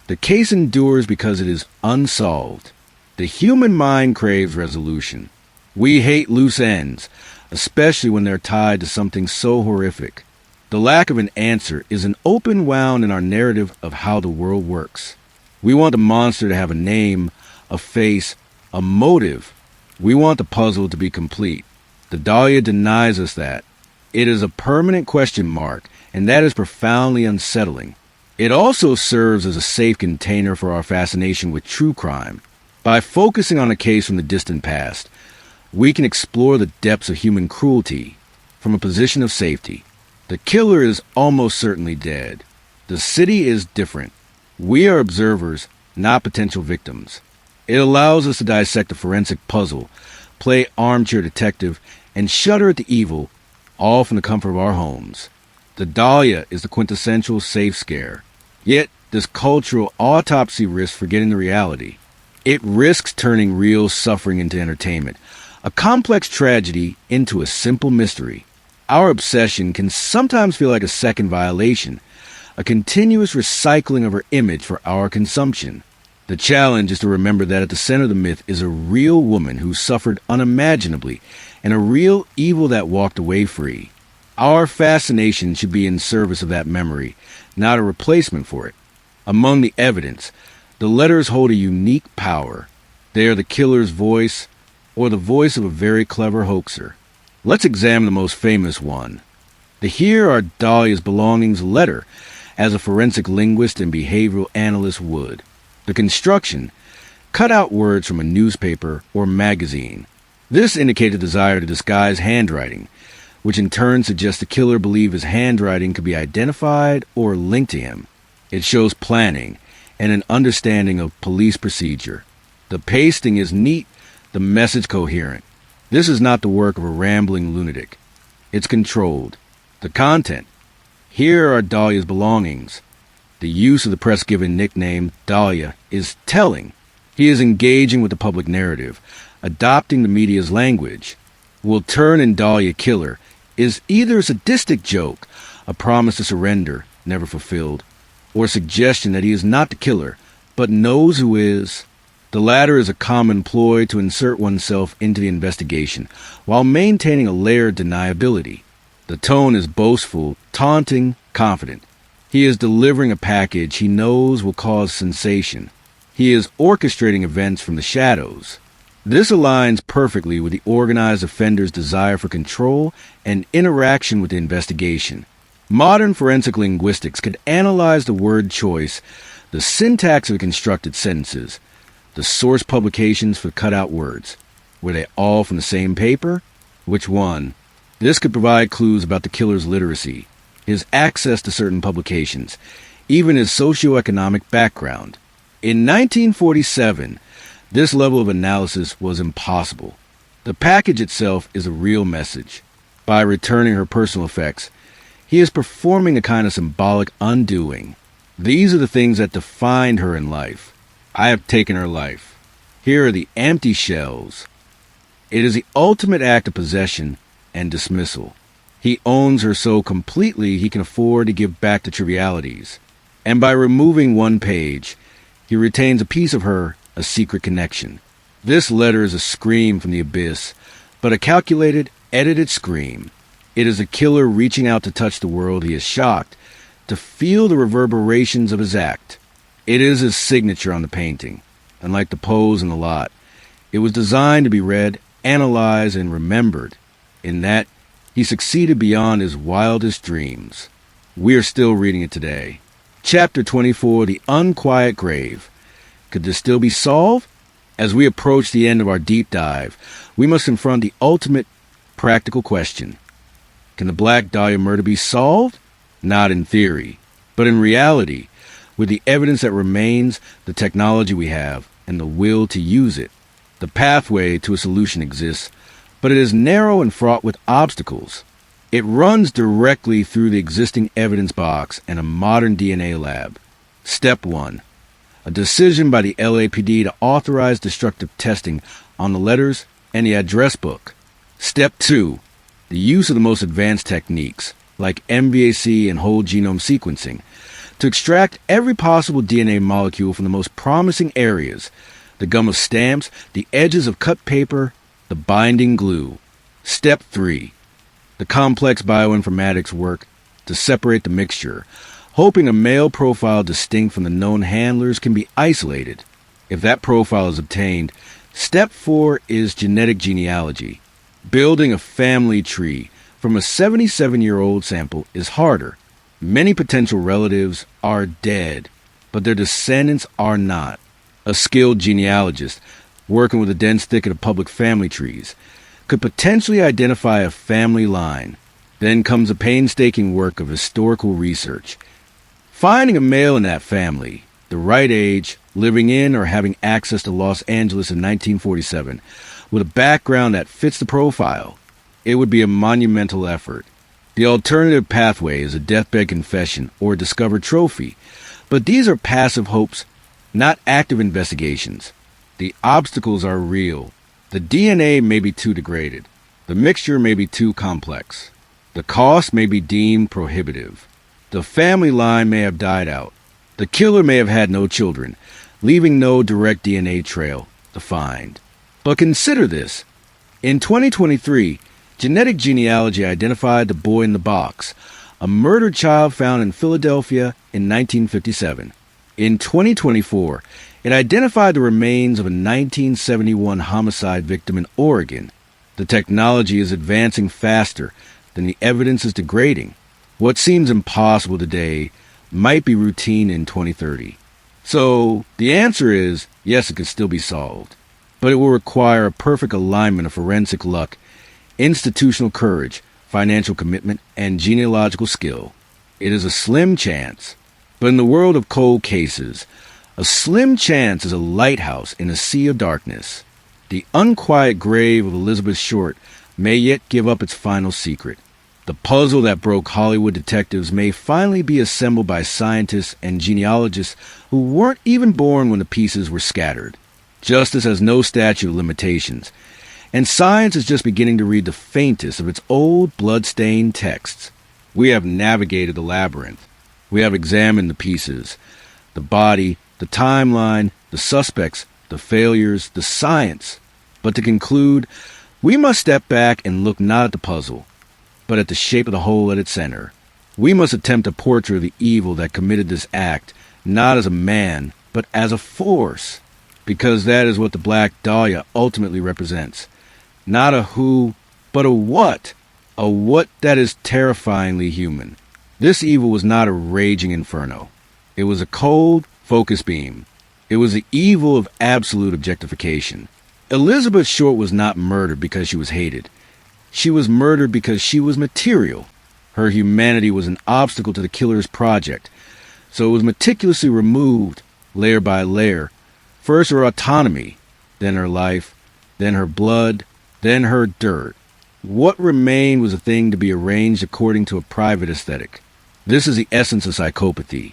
The case endures because it is unsolved. The human mind craves resolution. We hate loose ends, especially when they're tied to something so horrific. The lack of an answer is an open wound in our narrative of how the world works. We want the monster to have a name, a face, a motive. We want the puzzle to be complete. The Dahlia denies us that. It is a permanent question mark, and that is profoundly unsettling. It also serves as a safe container for our fascination with true crime. By focusing on a case from the distant past, we can explore the depths of human cruelty from a position of safety. The killer is almost certainly dead. The city is different. We are observers, not potential victims. It allows us to dissect a forensic puzzle, play armchair detective, and shudder at the evil, all from the comfort of our homes. The Dahlia is the quintessential safe scare. Yet, this cultural autopsy risks forgetting the reality. It risks turning real suffering into entertainment, a complex tragedy into a simple mystery. Our obsession can sometimes feel like a second violation, a continuous recycling of her image for our consumption. The challenge is to remember that at the center of the myth is a real woman who suffered unimaginably and a real evil that walked away free. Our fascination should be in service of that memory, not a replacement for it. Among the evidence, the letters hold a unique power. They are the killer's voice or the voice of a very clever hoaxer. Let's examine the most famous one. The Here Are Dahlia's Belongings letter, as a forensic linguist and behavioral analyst would. The construction: cut out words from a newspaper or magazine. This indicated a desire to disguise handwriting, which in turn suggests the killer believed his handwriting could be identified or linked to him. It shows planning and an understanding of police procedure. The pasting is neat, the message coherent. This is not the work of a rambling lunatic. It's controlled. The content: here are Dahlia's belongings. The use of the press-given nickname Dahlia is telling. He is engaging with the public narrative, adopting the media's language. Will turn in Dahlia killer is either a sadistic joke, a promise to surrender, never fulfilled, or a suggestion that he is not the killer, but knows who is. The latter is a common ploy to insert oneself into the investigation, while maintaining a layer of deniability. The tone is boastful, taunting, confident. He is delivering a package he knows will cause sensation. He is orchestrating events from the shadows. This aligns perfectly with the organized offender's desire for control and interaction with the investigation. Modern forensic linguistics could analyze the word choice, the syntax of the constructed sentences, the source publications for cut-out words. Were they all from the same paper? Which one? This could provide clues about the killer's literacy, his access to certain publications, even his socioeconomic background. In 1947, this level of analysis was impossible. The package itself is a real message. By returning her personal effects, he is performing a kind of symbolic undoing. These are the things that defined her in life. I have taken her life. Here are the empty shells. It is the ultimate act of possession and dismissal. He owns her so completely he can afford to give back the trivialities. And by removing one page, he retains a piece of her, a secret connection. This letter is a scream from the abyss, but a calculated, edited scream. It is a killer reaching out to touch the world he is shocked, to feel the reverberations of his act. It is his signature on the painting. Unlike the pose and the lot, it was designed to be read, analyzed, and remembered. In that, he succeeded beyond his wildest dreams. We are still reading it today. Chapter 24, The Unquiet Grave. Could this still be solved? As we approach the end of our deep dive, we must confront the ultimate practical question. Can the Black Dahlia murder be solved? Not in theory, but in reality, with the evidence that remains, the technology we have, and the will to use it. The pathway to a solution exists, but it is narrow and fraught with obstacles. It runs directly through the existing evidence box and a modern DNA lab. Step 1. A decision by the LAPD to authorize destructive testing on the letters and the address book. Step 2. The use of the most advanced techniques, like MVAC and whole genome sequencing, to extract every possible DNA molecule from the most promising areas: the gum of stamps, the edges of cut paper, the binding glue. Step 3. The complex bioinformatics work to separate the mixture, hoping a male profile distinct from the known handlers can be isolated. If that profile is obtained, step 4 is genetic genealogy. Building a family tree from a 77-year-old sample is harder. Many potential relatives are dead, but their descendants are not. A skilled genealogist, working with a dense thicket of public family trees, could potentially identify a family line. Then comes a painstaking work of historical research. Finding a male in that family, the right age, living in or having access to Los Angeles in 1947, with a background that fits the profile. It would be a monumental effort. The alternative pathway is a deathbed confession or a discovered trophy, but these are passive hopes, not active investigations. The obstacles are real. The DNA may be too degraded. The mixture may be too complex. The cost may be deemed prohibitive. The family line may have died out. The killer may have had no children, leaving no direct DNA trail to find. But consider this. In 2023, genetic genealogy identified the boy in the box, a murdered child found in Philadelphia in 1957. In 2024, it identified the remains of a 1971 homicide victim in Oregon. The technology is advancing faster than the evidence is degrading. What seems impossible today might be routine in 2030. So the answer is, yes, it could still be solved. But it will require a perfect alignment of forensic luck, institutional courage, financial commitment, and genealogical skill. It is a slim chance. But in the world of cold cases, a slim chance is a lighthouse in a sea of darkness. The unquiet grave of Elizabeth Short may yet give up its final secret. The puzzle that broke Hollywood detectives may finally be assembled by scientists and genealogists who weren't even born when the pieces were scattered. Justice has no statute of limitations, and science is just beginning to read the faintest of its old blood-stained texts. We have navigated the labyrinth. We have examined the pieces, the body, the timeline, the suspects, the failures, the science. But to conclude, we must step back and look not at the puzzle, but at the shape of the hole at its center. We must attempt a portrait of the evil that committed this act, not as a man, but as a force, because that is what the Black Dahlia ultimately represents. Not a who, but a what that is terrifyingly human. This evil was not a raging inferno. It was a cold focus beam. It was the evil of absolute objectification. Elizabeth Short was not murdered because she was hated. She was murdered because she was material. Her humanity was an obstacle to the killer's project, so it was meticulously removed, layer by layer. First her autonomy, then her life, then her blood, then her dirt. What remained was a thing to be arranged according to a private aesthetic. This is the essence of psychopathy.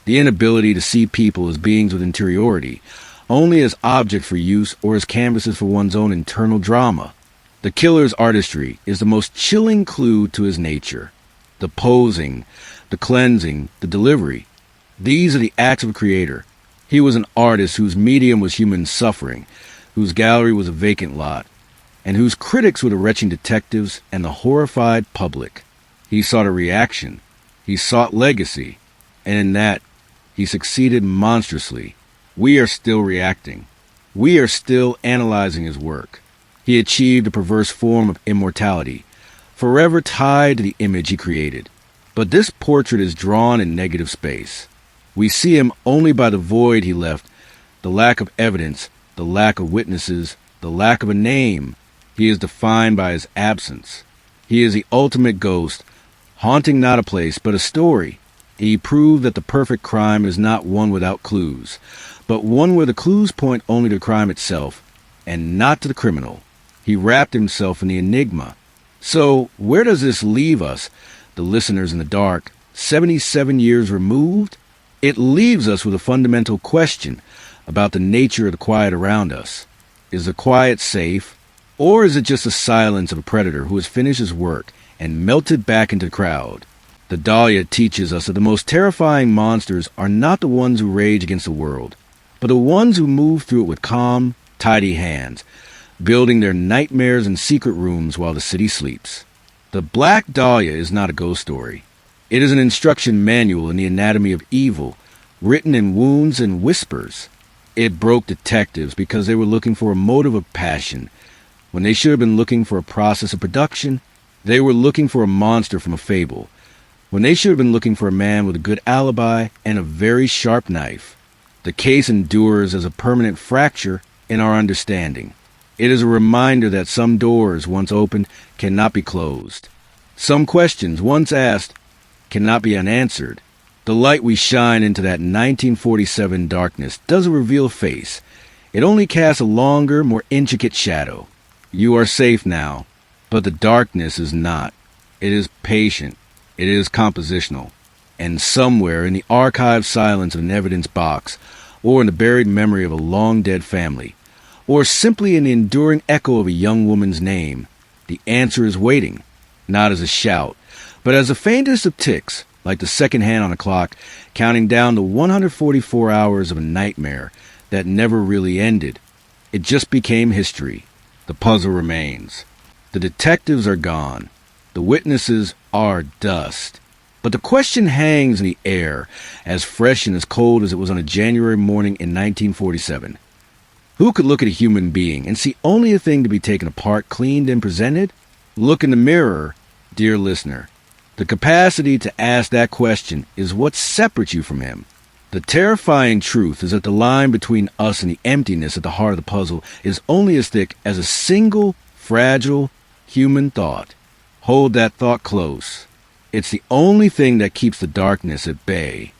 The inability to see people as beings with interiority, only as objects for use or as canvases for one's own internal drama. The killer's artistry is the most chilling clue to his nature. The posing, the cleansing, the delivery. These are the acts of a creator. He was an artist whose medium was human suffering, whose gallery was a vacant lot, and whose critics were the retching detectives and the horrified public. He sought a reaction. He sought legacy. And in that, he succeeded monstrously. We are still reacting. We are still analyzing his work. He achieved a perverse form of immortality, forever tied to the image he created. But this portrait is drawn in negative space. We see him only by the void he left, the lack of evidence, the lack of witnesses, the lack of a name. He is defined by his absence. He is the ultimate ghost, haunting not a place but a story. He proved that the perfect crime is not one without clues, but one where the clues point only to crime itself. and not to the criminal. He wrapped himself in the enigma. So, where does this leave us, the listeners in the dark, 77 years removed? It leaves us with a fundamental question about the nature of the quiet around us. Is the quiet safe, or is it just the silence of a predator who has finished his work and melted back into the crowd? The Dahlia teaches us that the most terrifying monsters are not the ones who rage against the world, but the ones who move through it with calm, tidy hands, building their nightmares in secret rooms while the city sleeps. The Black Dahlia is not a ghost story. It is an instruction manual in the anatomy of evil, written in wounds and whispers. It broke detectives because they were looking for a motive of passion. When they should have been looking for a process of production, they were looking for a monster from a fable. When they should have been looking for a man with a good alibi and a very sharp knife. The case endures as a permanent fracture in our understanding. It is a reminder that some doors, once opened, cannot be closed. Some questions, once asked, cannot be unanswered. The light we shine into that 1947 darkness doesn't reveal a face. It only casts a longer, more intricate shadow. You are safe now, but the darkness is not. It is patient. It is compositional. And somewhere in the archived silence of an evidence box, or in the buried memory of a long-dead family, or simply in the enduring echo of a young woman's name, the answer is waiting, not as a shout, but as the faintest of ticks, like the second hand on a clock, counting down the 144 hours of a nightmare that never really ended. It just became history. The puzzle remains. The detectives are gone. The witnesses are dust. But the question hangs in the air, as fresh and as cold as it was on a January morning in 1947. Who could look at a human being and see only a thing to be taken apart, cleaned, and presented? Look in the mirror, dear listener. The capacity to ask that question is what separates you from him. The terrifying truth is that the line between us and the emptiness at the heart of the puzzle is only as thick as a single, fragile, human thought. Hold that thought close. It's the only thing that keeps the darkness at bay.